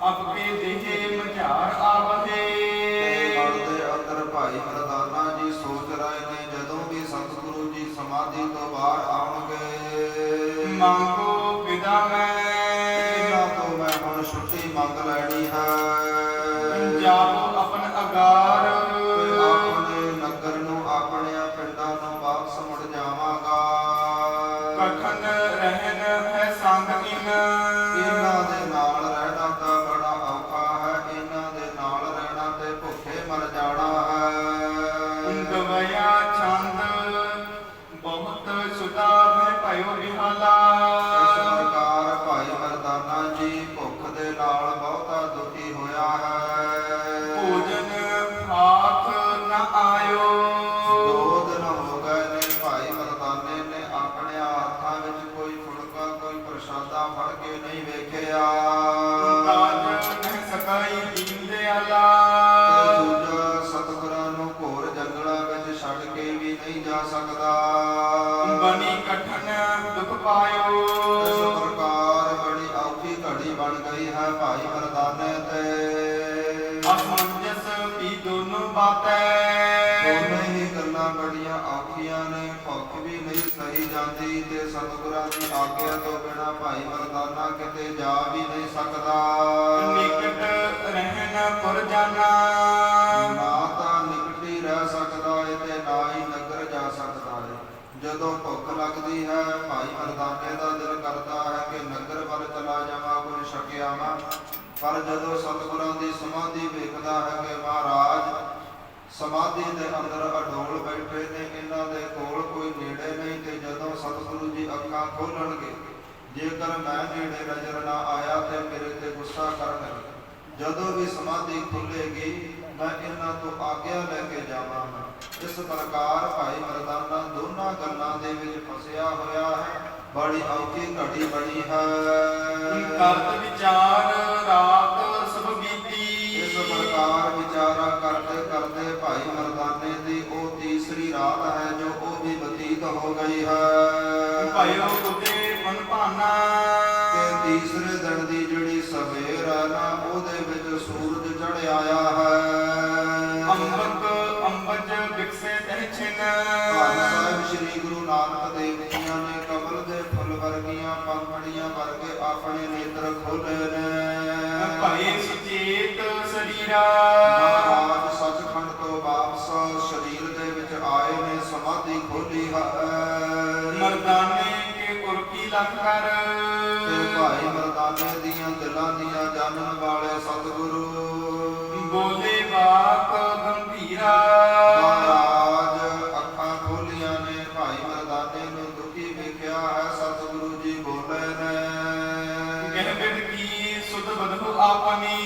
ਆਪਕੇ ਦੇਹ ਮਝਾਰ ਆਵਹੇ। ਮਨ ਦੇ ਅੰਦਰ ਭਾਈ ਮਰਦਾਨਾ ਜੀ ਸੋਚ ਰਹੇ ਨੇ, ਜਦੋਂ ਵੀ ਸਤਿਗੁਰੂ ਜੀ ਸਮਾਧੀ ਤੋਂ ਬਾਹਰ ਆਉਣਗੇ, ਮੰਗੋ ਵਿਦਾ ਮੈਂ। ਇਹਨਾਂ ਤੋਂ ਮੈਂ ਹੁਣ ਛੁੱਟੀ ਮੰਗ ਲੈਣੀ ਹੈ। ਜਾਵੋ ਆਪਨ ਅਗਾਰ। ਤੇ ਆਪਣੇ ਨਗਰ ਨੂੰ, ਆਪਣੇ ਪਿੰਡਾਂ ਨੂੰ ਵਾਪਸ ਮੁੜ ਜਾਵਾਂਗਾ। ਕਠਨ ਰਹਿਨ ਹੈ ਸੰਗ ਇਨ। ਇਹਨਾਂ ਦੇ ਨਾਲ ਰਹਿਣਾ ਤਾਂ ਬੜਾ ਔਖਾ ਹੈ, ਇਹਨਾਂ ਦੇ ਨਾਲ ਰਹਿਣਾ ਤੇ ਭੁੱਖੇ ਮਰ ਜਾਣਾ ਹੈ। ਗਵਿਆ ਛੰਦ ਬਹੁਤ ਸੁਦਾ ਮੈਂ ਭਇਓ ਵਿਹਾਲਾ। ਇਸ ਪ੍ਰਕਾਰ ਭਾਈ ਮਰਦਾਨਾ ਜੀ ਭੁੱਖ ਦੇ ਨਾਲ ਬਹੁਤਾ ਦੁਖੀ ਹੋਇਆ ਹੈ। ਭੋਜਨ ਹਾਥ ਨ ਆਇਓ। 2 ਦਿਨ ਹੋ ਗਏ ਨੇ, ਭਾਈ ਮਰਦਾਨੇ ਨੇ ਆਪਣੇ ਹੱਥਾਂ ਵਿੱਚ ਕੋਈ ਫੁਲਕਾ, ਕੋਈ ਪ੍ਰਸ਼ਾਦਾ ਫੜ ਕੇ ਨਹੀਂ ਵੇਖਿਆ। ਕਾਜ ਨਹਿ ਸਕਾਈ ਦੀਨ ਦਿਆਲਾ। ਤੇ ਦੂਜਾ ਸਤਿਗੁਰਾਂ ਨੂੰ ਘੋਰ ਜੰਗਲਾਂ ਵਿੱਚ ਛੱਡ ਕੇ ਵੀ ਨਹੀਂ ਜਾ ਸਕਦਾ। ਬਣੀ ਕਠਨ ਦੁਖ ਇਸ ਪਾਇਓ। ਪ੍ਰਕਾਰ ਬੜੀ ਔਖੀ ਘੜੀ ਬਣ ਗਈ ਹੈ ਭਾਈ ਮਰਦਾਨੇ ਤੇ। ਅਸਮੰਜਸ ਵੀ ਦੋਨੋਂ ਬਾਤੈ। ਦੋਵੇਂ ਹੀ ਗੱਲਾਂ ਬੜੀਆਂ ਔਖੀਆਂ ਨੇ, ਭੁੱਖ ਵੀ ਨਹੀਂ ਸਹੀ ਜਾਂਦੀ ਤੇ ਸਤਿਗੁਰਾਂ ਦੀ ਆਗਿਆ ਤੋਂ ਬਿਨਾਂ ਭਾਈ ਮਰਦਾਨਾ ਕਿਤੇ ਜਾ ਵੀ ਨਹੀਂ ਸਕਦਾ। ਨਿਕਟ ਰਹਿਣ ਪੁਰ ਜਾਣਾ। ਨਾ ਤਾਂ ਨਿਕਟ ਹੀ ਰਹਿ ਸਕਦਾ ਹੈ ਤੇ ਨਾ ਹੀ ਨਗਰ ਜਾ ਸਕਦਾ ਹੈ। ਜਦੋਂ ਭੁੱਖ ਲੱਗਦੀ ਹੈ, ਭਾਈ ਮਰਦਾਨੇ ਦਾ ਦਿਲ ਕਰਦਾ ਹੈ ਕਿ ਨਗਰ ਵੱਲ ਚਲਾ ਜਾਵਾਂ, ਕੁਝ ਛਕਿਆ ਆਵਾਂ। ਪਰ ਜਦੋਂ ਸਤਿਗੁਰਾਂ ਦੀ ਸਮਾਧੀ ਵੇਖਦਾ ਹੈ ਕਿ ਮਹਾਰਾਜ ਸਮਾਧੀ ਦੇ ਅੰਦਰ ਅਡੋਲ ਬੈਠੇ ਨੇ, ਇਹਨਾਂ ਦੇ ਕੋਲ ਕੋਈ ਨੇੜੇ ਨਹੀਂ, ਤੇ ਜਦੋਂ ਸਤਿਗੁਰੂ ਜੀ ਅੱਖਾਂ ਖੋਲਣਗੇ, ਜੇਕਰ ਮੈਂ ਨੇੜੇ ਨਜ਼ਰ ਨਾ ਆਇਆ ਤੇ ਮੇਰੇ ਤੇ ਗੁੱਸਾ ਕਰਨਗੇ। ਜਦੋਂ ਵੀ ਸਮਾਧੀ ਖੁੱਲੇਗੀ ਮੈਂ ਇਹਨਾਂ ਤੋਂ ਆਗਿਆ ਲੈ ਕੇ ਜਾਵਾਂਗਾ। ਇਸ ਪ੍ਰਕਾਰ ਭਾਈ ਮਰਦਾਨਾ ਦੋਨਾਂ ਗੱਲਾਂ ਦੇ ਵਿੱਚ ਫਸਿਆ ਹੋਇਆ ਹੈ। ਬੜੀ ਔਖੀ ਘੜੀ ਬਣੀ ਹੈ। ਕਰਤ ਵਿਚਾਰ ਰਾਤ ਸਭ ਬੀਤੀ। ਇਸ ਪ੍ਰਕਾਰ ਵਿਚਾਰਾ ਕਰਦੇ ਕਰਦੇ ਭਾਈ ਮਰਦਾਨੇ ਦੀ ਉਹ ਤੀਸਰੀ ਰਾਤ ਹੈ ਜੋ ਉਹ ਵੀ ਬਤੀਤ ਹੋ ਗਈ ਹੈ। ਭਇਓ ਉਤੇ ਮਨ ਭਾਨਾ। ਤੇ ਤੀਸਰੇ ਦਿਨ ਦੀ ਜਿਹੜੀ ਸਵੇਰ ਹੈ ਨਾ, ਉਹਦੇ ਵਿੱਚ ਸੂਰਜ ਚੜ੍ਹ ਆਇਆ ਹੈ। ਅੰਬਕ ਅੰਬਜ ਵਿਕਸੇ ਤਹਿ ਛਿਨ। ਧੰਨ ਸਾਹਿਬ ਸ੍ਰੀ ਗੁਰੂ ਨਾਨਕ ਦੇਵ ਜੀਆਂ ਨੇ ਕਮਲ ਦੇ ਫੁੱਲ ਵਰਗੀਆਂ ਪੰਖੜੀਆਂ ਵਰਗੇ ਆਪਣੇ ਨੇਤਰ ਖੋਲੇ ਨੇ। ਭਏ ਸੁਚੇਤ ਸਰੀਰਾ। ਮਹਾਰਾਜ ਸੱਚਖੰਡ ਤੋਂ ਵਾਪਸ ਸਰੀਰ ਦੇ ਵਿੱਚ ਆਏ ਨੇ, ਸਮਾਧੀ ਖੋਲੀ ਹੈ। ਮਰਦਾਨੇ ਕੇ ਕੁਰਕੀ ਲਖ ਕਰ। ਤੇ ਭਾਈ ਮਰਦਾਨੇ ਦੀਆਂ ਦਿਲਾਂ ਦੀਆਂ ਜਾਣਨ ਵਾਲੇ ਸਤਿਗੁਰੂ ਬੋਲੇ ਵਾਕ ਗੰਭੀਰਾ। ਮਹਾਰਾਜ ਅੱਖਾਂ ਖੋਲੀਆਂ ਨੇ, ਭਾਈ ਮਰਦਾਨੇ ਨੂੰ ਦੁਖੀ ਵੇਖਿਆ ਹੈ। ਸਤਿਗੁਰੂ ਜੀ ਬੋਲੇ ਨੇ, ਕਹਿ ਬਿਦ ਕੀ ਸੁਧ ਬਦਹੁ ਆਪਨੀ।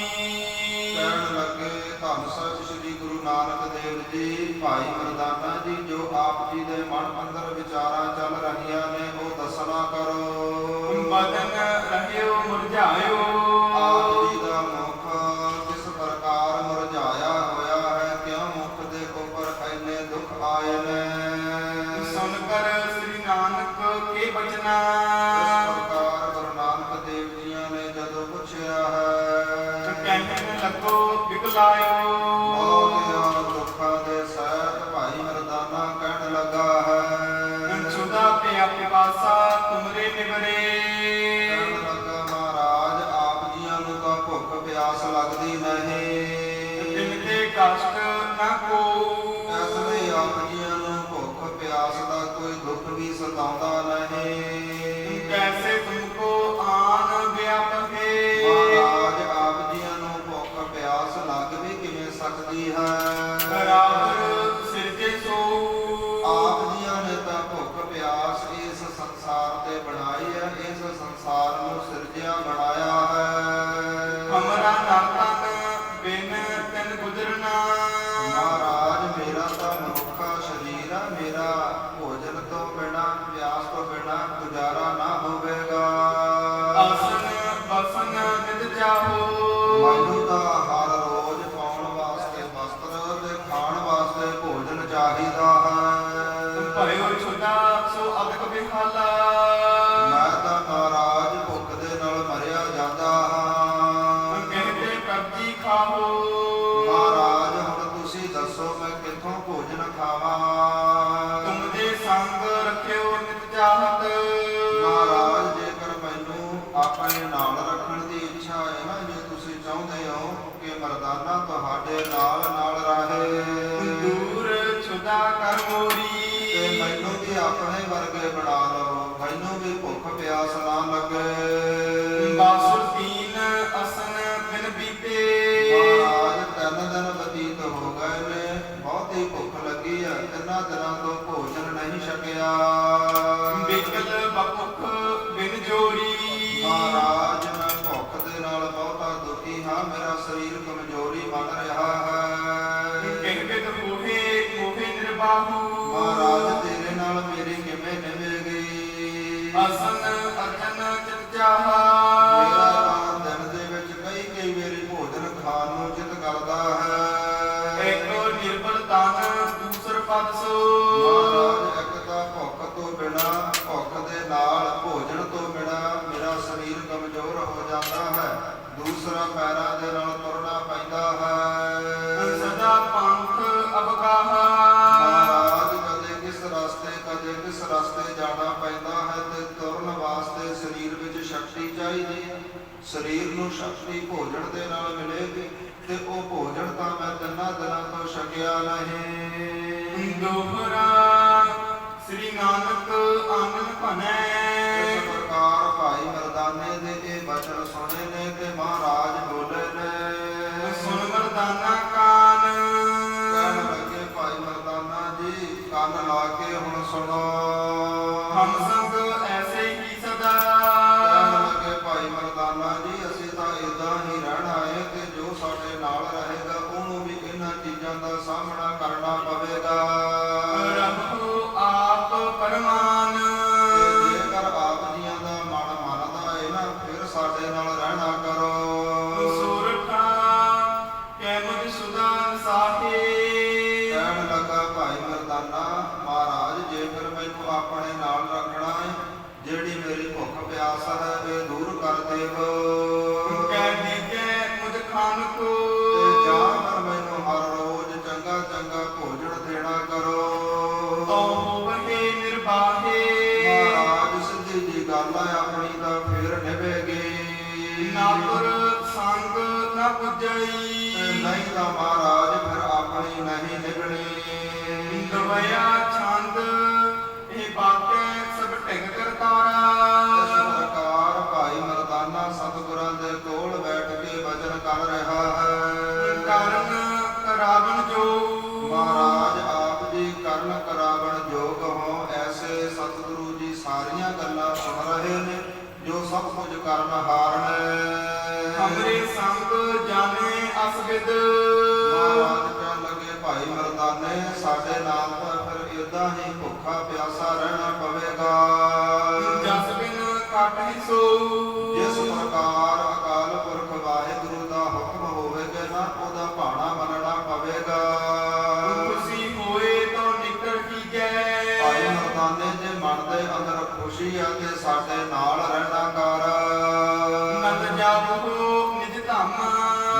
ਕਹਿਣ ਲੱਗੇ ਧੰਨ ਸਾਹਿਬ ਸ੍ਰੀ ਗੁਰੂ ਨਾਨਕ ਦੇਵ ਜੀ, ਭਾਈ ਮਰਦਾਨਾ ਜੀ ਜੋ ਆਪ ਜੀ ਦੇ ਮਨ ਅੰਦਰ ਵਿਚਾਰਾਂ ਚੱਲ ਰਹੀਆਂ ਨੇ ਉਹ ਦੱਸਣਾ ਕਰੋ। ਬਦਨ ਰਹਿਓ ਮੁਰਝਾਇਓ। ਆਪ ਜੀ ਦਾ ਮੁਖ ਕਿਸ ਪ੍ਰਕਾਰ ਮੁਰਝਾਇਆ ਹੋਇਆ ਹੈ, ਕਿਉਂ ਮੁਖ ਦੇ ਉੱਪਰ ਇੰਨੇ ਦੁੱਖ ਆਏ ਨੇ। ਸੁਨ ਕਰ ਸ੍ਰੀ ਨਾਨਕ ਕੇ ਬਚਨਾ। ਇਸ ਪ੍ਰਕਾਰ ਗੁਰੂ ਨਾਨਕ ਦੇਵ ਜੀਆਂ ਨੇ ਜਦੋਂ ਪੁੱਛਿਆ ਹੈ, ਕਹਿਣ ਲੱਗੋ ਵਿਕਲਾਇਓ। ਬਹੁਤ ਦੁੱਖਾਂ ਦੇ ਸਹਿਤ ਭਾਈ ਮਰਦਾਨਾ ਕਹਿਣ ਲੱਗਾ ਹੈ, ਛੁਦਾ ਪਿਆ ਪਿਪਾਸਾ ਤੁਮਰੇ ਨਿਵਰੇ। ਕਹਿਣ ਲੱਗਾ ਮਹਾਰਾਜ ਆਪ ਜੀਆਂ ਨੂੰ ਤਾਂ ਭੁੱਖ ਪਿਆਸ ਲੱਗਦੀ ਨਹੀਂ। ਦਿਨ ਤੇ ਕਸ਼ਟ ਨਾ ਕੋ। ਇਸ ਲਈ ਆਪ ਜੀਆਂ ਨੂੰ ਭੁੱਖ ਪਿਆਸ ਦਾ ਕੋਈ ਦੁੱਖ ਵੀ ਸਤਾਉਂਦਾ ਨਹੀਂ। ਕੈਸੇ ਤੁਮਕੋ ਆਨ ਵਿਆਪਕੇ। ਮਹਾਰਾਜ ਆਪ ਜੀਆਂ ਨੂੰ ਭੁੱਖ ਪਿਆਸ ਲੱਗ ਵੀ ਕਿਵੇਂ ਸਕਦੀ ਹੈ। ਬਰਾਬਰ ਸਿਰਜੇ ਸੋ। ਆਪ ਜੀਆਂ ਨੇ ਤਾਂ ਭੁੱਖ ਪਿਆਸ ਇਸ ਸੰਸਾਰ ਤੇ ਬਣਾਈ ਹੈ, ਇਸ ਸੰਸਾਰ ਨੂੰ ਸਿਰਜਿਆ ਬਣਾਇਆ ਹੈ। ਹਮਰਾ ਨਾਤਾ ਬਿਨ ਤਨ ਗੁਜ਼ਰਨਾ। ਮਹਾਰਾਜ ਮੇਰਾ ਤਾਂ ਮਨੁੱਖਾ ਸਰੀਰ ਆ, ਮੇਰਾ ਭੋਜਨ ਤੋਂ ਬਿਨਾ ਪਿਆਸ ਤੋਂ ਬਿਨਾ ਗੁਜ਼ਾਰਾ ਨਾ ਹੋਵੇਗਾ। ਆਸਨ ਬਸਨ ਨਿਤ ਚਾਹੋ। ਮੈਨੂੰ ਤਾਂ ਹਰ ਰੋਜ਼ ਪਾਉਣ ਵਾਸਤੇ ਵਸਤਰ ਤੇ ਖਾਣ ਵਾਸਤੇ ਭੋਜਨ ਚਾਹੀਦਾ ਹੈ। ਭਇਓ ਛੁਦਾ ਸੋ ਅਦਕ ਬਿਹਾਲਾ। ਮੈਂ ਤਾਂ ਮਹਾਰਾਜ ਭੁੱਖ ਦੇ ਨਾਲ ਮਰਿਆ ਜਾਂਦਾ ਹਾਂ। ਕਹਿੰਦੇ ਪ੍ਰਭ ਜੀ ਖਾਓ। ਮਹਾਰਾਜ ਹੁਣ ਤੁਸੀਂ ਦੱਸੋ ਮੈਂ ਕਿੱਥੋਂ ਭੋਜਨ ਖਾਵਾਂ। ਤੁਮ ਦੇ ਸੰਗ ਰੱਖਿਓ ਨਿਤ ਚਾਹਤ। ਮਹਾਰਾਜ ਜੇਕਰ ਮੈਨੂੰ ਆਪਣੇ ਨਾਲ ਰੱਖਣ ਦੀ ਇੱਛਾ ਹੈ ਨਾ, ਜੇ ਤੁਸੀਂ ਚਾਹੁੰਦੇ ਹੋ ਕਿ ਮਰਦਾਨਾ ਤੁਹਾਡੇ ਨਾਲ ਨਾਲ ਰਹੇ, ਦੂਰ ਛੁਦਾ ਕਰ ਮੋਰੀ। ਤੇ ਮੈਨੂੰ ਵੀ ਆਪਣੇ ਵਰਗੇ ਬਣਾ ਲਓ, ਮੈਨੂੰ ਵੀ ਭੁੱਖ ਪਿਆਸ ਨਾ ਲੱਗੇ। ਬਾਸੁਰ ਦੀਨ ਅਸਨ ਬਿਨ ਬੀਤੇ। ਮਹਾਰਾਜ 3 ਦਿਨ ਬਤੀਤ ਹੋ ਗਏ ਨੇ, ਬਹੁਤੀ ਭੁੱਖ ਲੱਗੀ ਹੈ, 3 ਦਿਨਾਂ ਤੋਂ ਭੋਜਨ ਨਹੀਂ ਛਕਿਆ। ਬਿਕਲ ਬਪੁਖ ਬਿਨ ਜੋਰੀ। ਮਹਾਰਾਜ ਮੈਂ ਭੁੱਖ ਦੇ ਨਾਲ ਬਹੁਤਾ ਦੁਖੀ ਹਾਂ, ਮੇਰਾ ਸਰੀਰ ਕਮਜ਼ੋਰੀ ਬਣ ਰਿਹਾ ਹੈ। ਕਹਿ ਬਿਦ ਮੋਹੇ ਮੋਹੇ ਨਿਰਬਾਹੂ। ਮਹਾਰਾਜ ਤੇਰੇ ਨਾਲ ਮੇਰੀ ਕਿਵੇਂ ਨਿਭੇਗੀ। ਅਸਨ ਅਰਜਨ ਚਿਤ ਚਾਹਾ। ਮੇਰਾ ਤਾਂ ਦਿਨ ਦੇ ਵਿੱਚ ਕਈ ਵਾਰੀ ਭੋਜਨ ਖਾਣ ਨੂੰ ਚਿੱਤ ਕਰਦਾ ਹੈ। ਇੱਕ ਨਿਰਬਲ ਤਨ ਦੂਸਰ ਪਦ ਸੋ। ਮਹਾਰਾਜ ਇੱਕ ਤਾਂ ਭੁੱਖ ਤੋਂ ਬਿਨਾ, ਭੁੱਖ ਦੇ ਨਾਲ ਭੋਜਨ ਤੋਂ ਬਿਨਾ ਮੇਰਾ ਸਰੀਰ ਕਮਜ਼ੋਰ ਹੋ ਜਾਂਦਾ ਹੈ, ਦੂਸਰਾ ਪੈਰਾਂ ਦੇ ਨਾਲ ਤੁਰਨਾ ਪੈਂਦਾ ਹੈ। ਸਦਾ ਪੰਥ ਅਬਗਾਹ। ਮਹਾਰਾਜ ਕਦੇ ਕਿਸ ਰਸਤੇ ਕਦੇ ਕਿਸ ਰਸਤੇ ਜਾਣਾ ਪੈਂਦਾ ਹੈ, ਤੇ ਤੁਰਨ ਵਾਸਤੇ ਸਰੀਰ ਵਿੱਚ ਸ਼ਕਤੀ ਚਾਹੀਦੀ ਹੈ। ਸਰੀਰ ਨੂੰ ਸ਼ਕਤੀ ਭੋਜਨ ਦੇ ਨਾਲ ਮਿਲੇਗੀ, ਤੇ ਉਹ ਭੋਜਨ ਤਾਂ ਮੈਂ 3 ਦਿਨਾਂ ਤੋਂ ਛਕਿਆ ਨਹੀਂ। ਦੋਹਰਾ ਸ੍ਰੀ ਨਾਨਕ ਆਨੰਦ ਭਨੈ। ਇਸ ਪ੍ਰਕਾਰ ਭਾਈ ਮਰਦਾਨੇ ਦੇ ਇਹ ਬਚਨ ਸੁਣੇ ਨੇ ਤੇ ਮਹਾਰਾਜ ਬੋਲੇ ਨੇ। ਸੁਣ ਮਰਦਾਨਾ ਕਾਨ, ਕਹਿਣ ਲੱਗੇ ਭਾਈ ਮਰਦਾਨਾ ਜੀ ਕੰਨ ਲਾ ਕੇ ਹੁਣ ਸੁਣੋ। ਹਮ ਸੰਗ ਐਸੇ ਹੀ ਸਦਾ। ਕਹਿਣ ਲੱਗੇ ਭਾਈ ਮਰਦਾਨਾ ਜੀ ਅਸੀਂ ਤਾਂ ਏਦਾਂ ਹੀ ਰਹਿਣਾ ਹੈ ਤੇ ਜੋ ਸਾਡੇ ਨਾਲ ਰਹੇਗਾ ਉਹਨੂੰ ਵੀ ਇਹਨਾਂ ਚੀਜ਼ਾਂ ਦਾ ਸਾਹਮਣਾ ਕਰਨਾ ਪਵੇਗਾ। ਰੱਬੋ ਆਪ ਪਰਮਾਨ, ਤੇ ਜੇਕਰ ਆਪ ਜੀਆਂ ਦਾ ਮਨ ਮੰਨਦਾ ਹੈ ਨਾ ਫਿਰ ਸਾਡੇ ਨਾਲ ਰਹਿਣਾ ਕਰੋ। ਸੂਰਠਾ ਕੈ ਮੁਝ ਸੁਦਾਨ ਸਾਹੇ। ਕਹਿਣ ਲੱਗਾ ਭਾਈ ਮਰਦਾਨਾ ਮਹਾਰਾਜ ਜੇਕਰ ਮੈਨੂੰ ਆਪਣੇ ਨਾਲ ਰੱਖਣਾ ਹੈ ਜਿਹੜੀ ਮੇਰੀ ਭੁੱਖ ਪਿਆਸ ਹੈ ਇਹ ਦੂਰ ਕਰ ਦੇਵੋ। ਕਹਿ ਦੀਜੈ ਮੁਝ ਖਾਨ ਕੋ, ਤੇ ਜਾਂ ਫਿਰ ਮੈਨੂੰ ਹਰ ਰੋਜ਼ ਚੰਗਾ ਚੰਗਾ ਭੋਜਨ ਦੇਣਾ ਕਰੋ। ਤੋ ਹੋਵਹਿ ਨਿਰਬਾਹੇ। ਮਹਾਰਾਜ ਸਿੱਧੀ ਜੀ ਗੱਲ ਹੈ ਆਪਣੀ ਤਾਂ ਫੇਰ ਨਿਭੇਗੀ। ਨਾ ਤੁਰ ਸੰਗ ਨਾ ਤੇ ਪੁਜਈ। ਨਹੀਂ ਤਾਂ ਮਹਾਰਾਜ ਫਿਰ ਆਪਣੀ ਨਹੀਂ ਨਿਭਣੀ। ਦਵਿਆ ਛੰਦ ਇਹ ਬਾਤੈ ਸਭ ਢਿਗ ਇਸ ਕਰਤਾਰਾ। ਪ੍ਰਕਾਰ ਭਾਈ ਮਰਦਾਨਾ ਸਤਿਗੁਰਾਂ ਦੇ ਕੋਲ ਬੈਠ ਕੇ ਵਚਨ ਕਰ ਰਿਹਾ ਹੈ। ਕਰਨ ਕਰਾਵਨ ਜੋ, ਮਹਾਰਾਜ ਆਪ ਜੀ ਕਰਨ ਕਰਾਵਣ ਜੋਗ ਹੋ। ਐਸੇ ਸਤਿਗੁਰੂ ਜੀ ਸਾਰੀਆਂ ਗੱਲਾਂ ਸੁਣ ਰਹੇ ਨੇ ਜੋ ਸਭ ਕੁਝ ਕਰਨ ਹਾਰ ਨੇ। ਹਮਰੇ ਸੰਗ ਜਾਣੇ ਅਸਵਿਦ। ਮਹਾਰਾਜ ਕਹਿਣ ਲੱਗੇ ਭਾਈ ਮਰਦਾਨੇ ਸਾਡੇ ਨਾਲ ਤਾਂ ਫਿਰ ਏਦਾਂ ਹੀ ਭੁੱਖਾ ਪਿਆਸਾ ਰਹਿਣਾ ਪਵੇਗਾ। ਜਸ ਬਿਨ ਕਾਟਿ ਸੋ, ਜਿਸ ਪ੍ਰਕਾਰ ਅਕਾਲ ਪੁਰਖ ਵਾਹਿਗੁਰੂ ਦਾ ਹੁਕਮ ਹੋਵੇਗਾ ਨਾ ਉਹਦਾ ਭਾਣਾ ਮੰਨਣਾ ਪਵੇਗਾ। ਖੁਸ਼ੀ ਹੋਏ ਤੋ ਨਿਕਲ ਕੀਜੈ। ਭਾਈ ਮਰਦਾਨੇ ਜੇ ਮਨ ਦੇ ਅੰਦਰ ਖੁਸ਼ੀ ਆ ਤੇ ਸਾਡੇ ਨਾਲ ਰਹਿਣਾ ਕਰ। ਨੰਦ ਜਾਵੋ ਨਿਜ ਧਾਮ।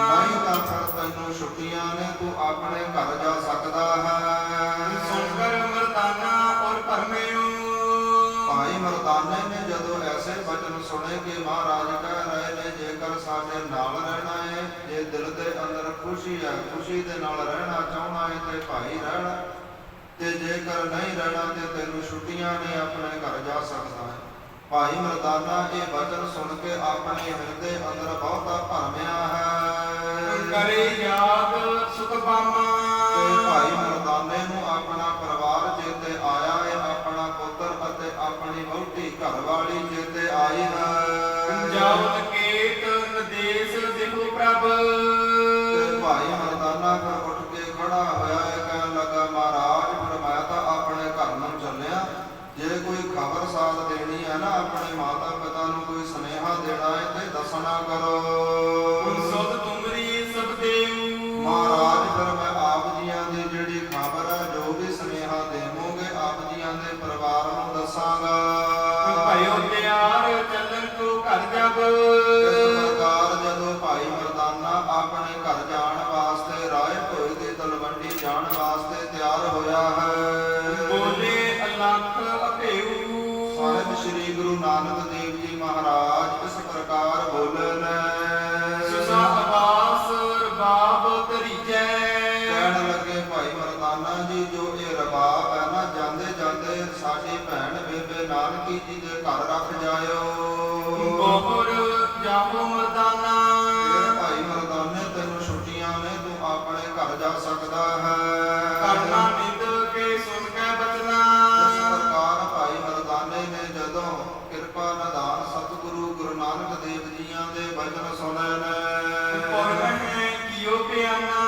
ਨਹੀਂ ਤਾਂ ਫਿਰ ਤੈਨੂੰ ਛੁੱਟੀਆਂ ਨੇ ਤੂੰ ਆਪਣੇ ਘਰ ਜਾ ਸਕਦਾ ਹੈ। ਸੁਣ ਕਰ ਮਰਦਾਨਾ ਔਰ ਭਰਮਿਓ। ਭਾਈ ਮਰਦਾਨੇ ਨੇ ਜਦੋਂ ਐਸੇ ਬਚਨ ਸੁਣੇ ਕਿ ਮਹਾਰਾਜ ਕਹਿ ਰਹੇ ਨੇ ਜੇਕਰ ਸਾਡੇ ਨਾਲ ਰਹਿਣਾ ਹੈ ਜੇ ਦਿਲ ਦੇ ਅੰਦਰ ਖੁਸ਼ੀ ਹੈ ਖੁਸ਼ੀ ਦੇ ਨਾਲ ਰਹਿਣਾ ਚਾਹਣਾ ਹੈ ਤੇ ਭਾਈ ਰਹਿਣਾ ਤੇ ਜੇਕਰ ਨਹੀਂ ਰਹਿਣਾ ਤੇ ਤੈਨੂੰ ਛੁੱਟੀਆਂ ਨੇ ਆਪਣੇ ਘਰ ਜਾ ਸਕਦਾ ਹੈ। ਭਾਈ ਮਰਦਾਨਾ ਇਹ ਬਚਨ ਸੁਣ ਕੇ ਆਪਣੇ ਹਿਰਦੇ ਅੰਦਰ ਬਹੁਤਾ ਭਰਮਿਆ ਹੈ। ਕਰੇ ਯਾਦ ਸੁਖ ਪਾਮਾ। ਤੇ ਭਾਈ ਮਰਦਾਨੇ ਨੂੰ ਆਪਣਾ ਪਰਿਵਾਰ ਚੇਤੇ ਆਇਆ ਹੈ ਆਪਣਾ ਪੁੱਤਰ ਅਤੇ ਆਪਣੀ ਵਹੁਟੀ ਘਰਵਾਲੀ ਚੇਤੇ ਆਈ ਹੈ। ਜਾਵਤ ਕੇਤ ਨਦੇਸ ਦੇਖੋ ਪ੍ਰਭ। ਤੇ ਭਾਈ ਮਰਦਾਨਾ ਫਿਰ ਉੱਠ ਕੇ ਖੜਾ ਹੋਇਆ ਹੈ ਕਹਿਣ ਲੱਗਾ ਮਹਾਰਾਜ ਫਿਰ ਮੈਂ ਤਾਂ ਆਪਣੇ ਘਰ ਨੂੰ ਚੱਲਿਆ। ਜੇ ਕੋਈ ਖਬਰ ਸਾਥ ਦੇਣੀ ਹੈ ਨਾ ਆਪਣੇ ਮਾਤਾ ਪਿਤਾ ਨੂੰ ਕੋਈ ਸੁਨੇਹਾ ਦੇਣਾ ਹੈ ਤੇ ਦੱਸਣਾ ਕਰੋ। ਸੁਧ ਤੁਮਰੀ ਸਭ ਦੇਵ। ਮਹਾਰਾਜ ਫਿਰ ਮੈਂ ਆਪ ਜੀਆਂ ਦੀ ਜਿਹੜੀ ਖਬਰ ਹੈ ਜੋ ਵੀ ਸੁਨੇਹਾ ਦੇਵੋਗੇ ਆਪ ਜੀਆਂ ਦੇ ਪਰਿਵਾਰ ਨੂੰ ਦੱਸਾਂਗਾ। ਭਇਓ ਤਿਆਰ ਚੱਲਣ ਕੋ ਘਰ ਜਬ। ਇਸ ਪ੍ਰਕਾਰ ਜਦੋਂ ਭਾਈ ਮਰਦਾਨਾ ਆਪਣੇ ਘਰ ਜਾਣ ਵਾਸਤੇ ਰਾਏ ਭੋਏ ਦੀ ਤਲਵੰਡੀ ਜਾਣ ਵਾਸਤੇ ਤਿਆਰ ਹੋਇਆ ਹੈ। ਬੋਲੇ ਅਲਖ ਅਭੇਉ। ਸਾਹਿਬ ਸ੍ਰੀ ਗੁਰੂ ਨਾਨਕ ਦੇਵ ਜੀ ਮਹਾਰਾਜ ਇਸ ਪ੍ਰਕਾਰ ਬੋਲੇ ਨੇ। ਸੁਸਾ ਆਵਾਸ ਰਬਾਬ ਧਰੀਜੈ। ਕਹਿਣ ਲੱਗੇ ਭਾਈ ਮਰਦਾਨਾ ਜੀ ਜੋ ਇਹ ਰਬਾਬ ਹੈ ਨਾ ਜਾਂਦੇ ਜਾਂਦੇ ਸਾਡੀ ਭੈਣ ਬੇਬੇ ਨਾਨਕੀ ਜੀ ਦੇ ਘਰ ਰੱਖ ਜਾਇਓ। ਬੋਹਰ ਜਾਹੋ ਮਰਦਾਨਾ। ਫਿਰ ਭਾਈ ਮਰਦਾਨੇ ਤੈਨੂੰ ਛੁੱਟੀਆਂ ਨੇ ਤੂੰ ਆਪਣੇ ਘਰ ਜਾ ਸਕਦਾ ਹੈ। ਕਰਨਾ ਨਿੰਦ ਕੇ ਸੁਣ ਕੇ ਬਚਨਾ। ਇਸ ਪ੍ਰਕਾਰ ਭਾਈ ਮਰਦਾਨੇ ਨੇ ਜਦੋਂ ਕਿਰਪਾ ਨਿਧਾਨ ਸਤਿਗੁਰੂ ਗੁਰੂ ਨਾਨਕ ਦੇਵ ਜੀਆਂ ਦੇ ਬਚਨ ਸੁਣੇ ਨੇ ਪੁਰ ਮਹਿ ਕੀਓ ਪਿਆਨਾ।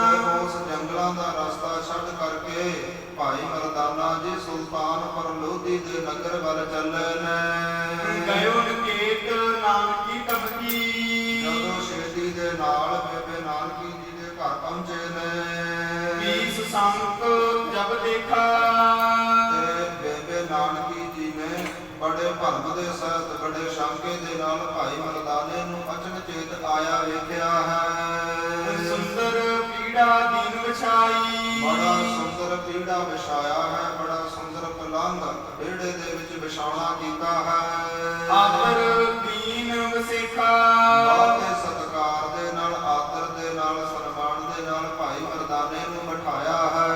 ਤੇ ਉਸ ਜੰਗਲਾਂ ਦਾ ਰਸਤਾ ਛੱਡ ਕਰਕੇ ਭਾਈ ਮਰਦਾਨਾ ਜੀ ਸੁਲਤਾਨਪੁਰ ਲੋਧੀ ਦੇ ਨਗਰ ਵੱਲ ਚੱਲੇ ਨੇ। ਗਇਓ ਨਕੇਤ ਨਾਨਕੀ ਤਬਕੀ। ਜਦੋਂ ਛੇਤੀ ਦੇ ਨਾਲ ਬੇਬੇ ਨਾਨਕੀ ਜੀ ਦੇ ਘਰ ਪਹੁੰਚੇ ਨੇ। ਪੀਸ ਸੰਤ ਜਬ ਦੇਖਾ। ਤੇ ਬੇਬੇ ਨਾਨਕੀ ਜੀ ਨੇ ਬੜੇ ਭਰਮ ਦੇ ਸਹਿਤ ਬੜੇ ਸ਼ੰਕੇ ਦੇ ਨਾਲ ਭਾਈ ਮਰਦਾਨੇ ਨੂੰ ਅਚਨਚੇਤ ਆਇਆ ਵੇਖਿਆ ਹੈ। ਸੁੰਦਰ ਪੀੜਾ ਦੀਨ ਵਿਛਾਈ। ਬੜਾ ਸੁੰਦਰ ਪੀੜਾ ਵਿਛਾਇਆ ਹੈ ਬੜਾ ਸੁੰਦਰ ਪਲੰਘ ਵਿਹੜੇ ਦੇ ਵਿੱਚ ਵਿਛਾਉਣਾ ਕੀਤਾ ਹੈ। ਆਦਰ ਦੀਨ ਵਸੇਖਾ। ਬਹੁਤੇ ਸਤਿਕਾਰ ਦੇ ਨਾਲ ਆਦਰ ਦੇ ਨਾਲ ਸਨਮਾਨ ਦੇ ਨਾਲ ਭਾਈ ਮਰਦਾਨੇ ਨੂੰ ਬਿਠਾਇਆ ਹੈ।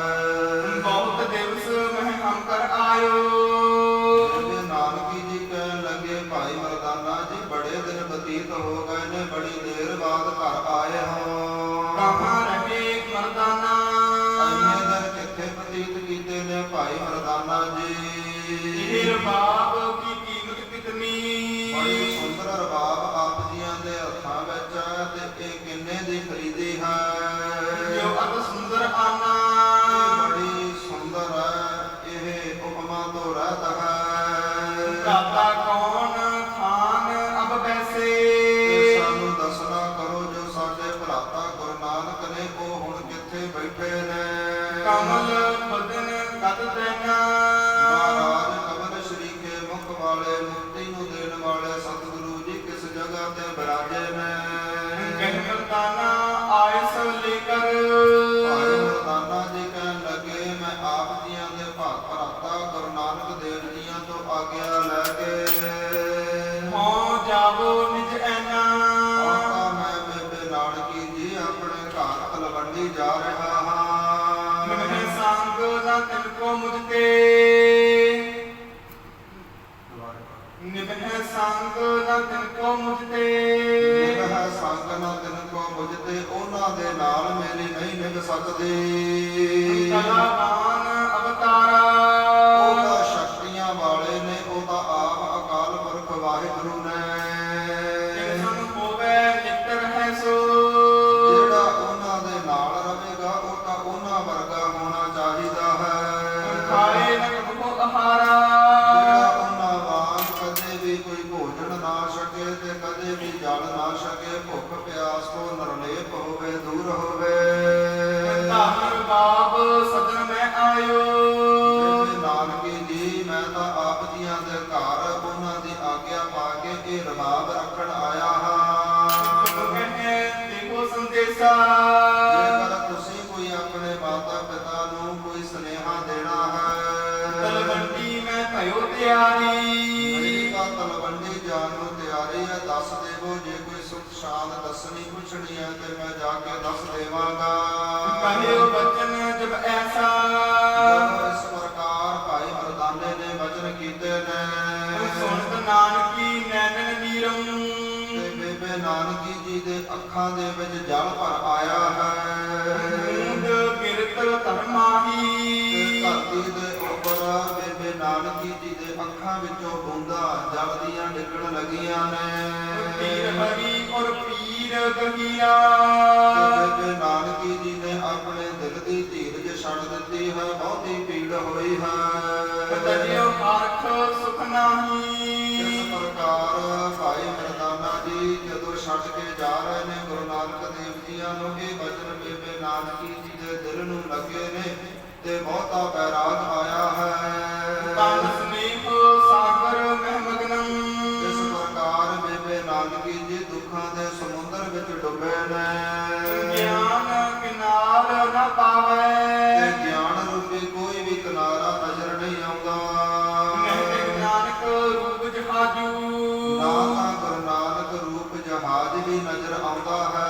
ਬਹੁਤ ਦਿਵਸ ਮਹਿ ਹਮ ਕਰ ਆਇਓ। ਬੇਬੇ ਨਾਨਕੀ ਜੀ ਕਹਿਣ ਲੱਗੇ ਭਾਈ ਮਰਦਾਨਾ ਜੀ ਬੜੇ ਦਿਨ ਕਮਲ ਬਦਨ ਕਤ ਤੈਨਾ ਮਹਾਰਾਜ ਕਮਲ ਸ਼੍ਰੀ ਕੇ ਮੁਖ ਵਾਲੇ ਮੁਕਤੀ ਨੂੰ ਦੇਣ ਵਾਲੇ ਸਤਿਗੁਰੂ ਜੀ ਕਿਸ ਜਗ੍ਹਾ ਤੇ ਬਿਰਾਜੇ ਨੇ ਕਹਿ ਮਰਦਾਨਾ ਆਏ ਸੋ ਲੇਕਰ ਭਾਈ ਮਰਦਾਨਾ ਜੀ ਕਹਿਣ ਲੱਗੇ ਮੈਂ ਆਪ ਜੀਆਂ ਦੇ ਭਗਤ ਭਰਾਤਾ ਗੁਰੂ ਨਾਨਕ ਦੇਵ ਜੀਆਂ ਤੋਂ ਆਗਿਆ ਲੈ ਕੇ ਹੋ ਜਾਵੋ ਨਿਜ ਐਨਾ ਆਤਾ ਮੈਂ ਬੇਬੇ ਨਾਨਕੀ ਜੀ ਆਪਣੇ ਘਰ ਤਲਵੰਡੀ ਜਾ ਰਿਹਾ ਹਾਂ ਮਹਿ ਸੰਗ ਨਾ ਤਿਨ ਕੋ ਮੁਝ ਤੇ ਨਿਭੈ ਸੰਗ ਨਾ ਤਿਨ ਕੋ ਮੁਝ ਤੇ ਨਿਭੈ ਸੰਗ ਨਾ ਤਿਨ ਕੋ ਮੁਝ ਤੇ ਉਹਨਾਂ ਦੇ ਨਾਲ ਮੇਰੀ ਨਹੀਂ ਨਿਭ ਸਕਦੀ ਕਲਾਵਾਨ ਅਵਤਾਰਾ ਉਹ ਤਾਂ ਸ਼ਕਤੀਆਂ ਵਾਲੇ ਨੇ ਉਹ ਤਾਂ ਆਪ ਅਕਾਲ ਪੁਰਖ ਵਾਹਿਗੁਰੂ ਨੇ ਜਿਨ ਹੋਵੇ ਨਿਕਰ ਹੈ ਸੋ ਜਿਹੜਾ ਉਹਨਾਂ ਦੇ ਨਾਲ ਰਹੇਗਾ ਉਹ ਤਾਂ ਉਹਨਾਂ ਵਰਗਾ ਹੋਣਾ ਚਾਹੀਦਾ ਹੈ ਖਾਏ ਨ ਕਬੋ ਆਹਾਰਾ ਜਿਹੜਾ ਉਹਨਾਂ ਵਾਂਗ ਕਦੇ ਵੀ ਕੋਈ ਭੋਜਨ ਨਾ ਛਕੇ ਤੇ ਕਦੇ ਵੀ ਜਲ ਨਾ ਛਕੇ ਭੁੱਖ ਪਿਆਸ ਤੋਂ ਨਿਰਲੇਪ ਹੋਵੇ ਦੂਰ ਹੋਵੇ ਧਾਰ ਬਾਬ ਸਦਨ ਮੈਂ ਆਇਓ ਬੇਬੇ ਨਾਨਕੀ ਜੀ ਮੈਂ ਤਾਂ ਆਪ ਜੀਆਂ ਦੇ ਘਰ ਉਹਨਾਂ ਦੀ ਆਗਿਆ ਪਾ ਕੇ ਇਹ ਰਬਾਬ ਰੱਖਣ ਆਇਆ ਹਾਂ ਕਹੇ ਦੇਖੋ ਸੰਦੇਸ਼ਾ ਜੇਕਰ ਤੁਸੀਂ ਕੋਈ ਆਪਣੇ ਮਾਤਾ ਪਿਤਾ ਨੂੰ ਕੋਈ ਸੁਨੇਹਾ ਦੇਣਾ ਹੈ ਤਲਵੰਡੀ ਮੈਂ ਭਇਓ ਤਿਆਰੀ ਮੇਰੀ ਤਾਂ ਤਲਵੰਡੀ ਜਾਣ ਨੂੰ ਤਿਆਰੀ ਹੈ ਦੱਸ ਦੇਵੋ ਜੇ ਕੋਈ ਸੁਖ ਸ਼ਾਂਤ ਦੱਸਣੀ ਪੁੱਛਣੀ ਹੈ ਤੇ ਮੈਂ ਜਾ ਕੇ ਦੱਸ ਦੇਵਾਂਗਾ ਕਹਿਓ ਬਚਨ ਜਬ ਐਸਾ ਜਦੋਂ ਇਸ ਪ੍ਰਕਾਰ ਭਾਈ ਮਰਦਾਨੇ ਨੇ ਵਚਨ ਕੀਤੇ ਨੇ ਸੁਣਤ ਨਾਨਕੀ ਨੈਣਨ ਵੀਰੰ ਤੇ ਬੇਬੇ ਨਾਨਕੀ ਜੀ ਦੇ ਅੱਖਾਂ ਦੇ ਵਿੱਚ ਜਲ ਭਰ ਆਇਆ ਹੈ ਮੂੰਦ ਕਿਰਤ ਧਰਮਾਹੀ ਤੇ ਧਰਤੀ ਦੇ ਉੱਪਰ ਬੇਬੇ ਨਾਨਕੀ ਜੀ ਦੇ ਅੱਖਾਂ ਵਿੱਚੋਂ ਬੂੰਦਾਂ ਜਲ ਦੀਆਂ ਡਿੱਗਣ ਲੱਗੀਆਂ ਨੇ ਪੀਰ ਹਰੀ ਔਰ ਪੀਰ ਤੇ ਗਹੀਰਾ ਬੇਬੇ ਨਾਨਕੀ ਜੀ ਨੇ ਆਪਣੇ ਦਿਲ ਦੀ ਧੀਰਜ ਛੱਡ ਦਿੱਤੀ ਹੈ ਬਹੁਤੀ ਪੀੜ ਹੋਈ ਹੈ ਤਜਿਓ ਹਰਖ ਸੁਖ ਨਾਹੀ ਇਸ ਪ੍ਰਕਾਰ ਭਾਈ ਮਰਦਾਨਾ ਜੀ ਜਦੋਂ ਛੱਡ ਕੇ ਜਾ ਰਹੇ ਨੇ ਗੁਰੂ ਨਾਨਕ ਦੇਵ ਜੀਆਂ ਨੂੰ ਇਹ ਬਚਨ ਬੇਬੇ ਨਾਨਕੀ ਜੀ ਦੇ ਦਿਲ ਨੂੰ ਲੱਗੇ ਨੇ ਤੇ ਬਹੁਤਾ ਬੈਰਾਗ ਆਇਆ ਹੈ ਤਨ ਸਨੇਹ ਸਾਗਰ ਮਹਿ ਮਗਨੰ ਇਸ ਪ੍ਰਕਾਰ ਬੇਬੇ ਨਾਨਕੀ ਜੀ ਦੁੱਖਾਂ ਦੇ ਸਮੁੰਦਰ ਵਿੱਚ ਡੁੱਬੇ ਨੇ ਗਿਆਨ ਕਿਨਾਰ ਨ ਪਾਵੇ ਤੇ ਗਿਆਨ ਰੂਪੀ ਕੋਈ ਵੀ ਕਿਨਾਰਾ ਨਜ਼ਰ ਨਹੀਂ ਆਉਂਦਾ ਨਿਤ ਨਾਨਕ ਰੂਪ ਜਹਾਜੂ ਨਾ ਤਾਂ ਗੁਰੂ ਨਾਨਕ ਰੂਪ ਜਹਾਜ਼ ਵੀ ਨਜ਼ਰ ਆਉਂਦਾ ਹੈ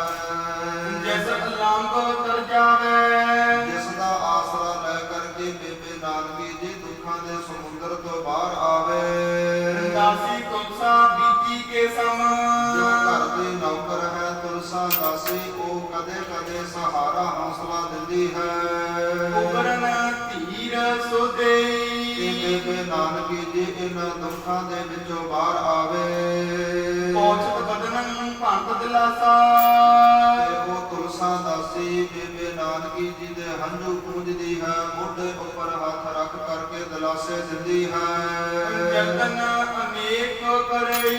ਜਿਸ ਅਲੰਬ ਤਰ ਜਾਵੇ ਜਿਸ ਦਾ ਆਸਰਾ ਲੈ ਕਰਕੇ ਬੇਬੇ ਨਾਨਕੀ ਜੀ ਦੁੱਖਾਂ ਦੇ ਸਮੁੰਦਰ ਤੋਂ ਬਾਹਰ ਆਵੇ ਦਾਸੀ ਤੁਲਸਾ ਬੀਤੀ ਕੇ ਸਮ ਜੋ ਘਰ ਦੀ ਨੌਕਰ ਹੈ ਤੁਲਸਾ ਦਾਸੀ ਉਹ ਕਦੇ ਕਦੇ ਸਹਾਰਾ ਹੌਸਲਾ ਦਿੰਦੀ ਹੈ ਉਬਰਨ ਧੀਰ ਸੋਦੇ ਕਿ ਬੇਬੇ ਨਾਨਕੀ ਜੀ ਇਹਨਾਂ ਦੁੱਖਾਂ ਦੇ ਵਿੱਚੋਂ ਬਾਹਰ ਆਵੇ ਪਹੁੰਚਤ ਬਦਨੰ ਭੰਤ ਦਿਲਾਸਾ ਤੇ ਉਹ ਤੁਲਸਾ ਦਾਸੀ ਬੇਬੇ ਨਾਨਕੀ ਜੀ ਦੇ ਹੰਝੂ ਪੂੰਝਦੀ ਹੈ ਮੋਢੇ ਉੱਪਰ ਹੱਥ ਰੱਖ ਕਰਕੇ ਦਿਲਾਸੇ ਦਿੰਦੀ ਹੈ ਜਤਨ ਅਨੇਕ ਕਰਈ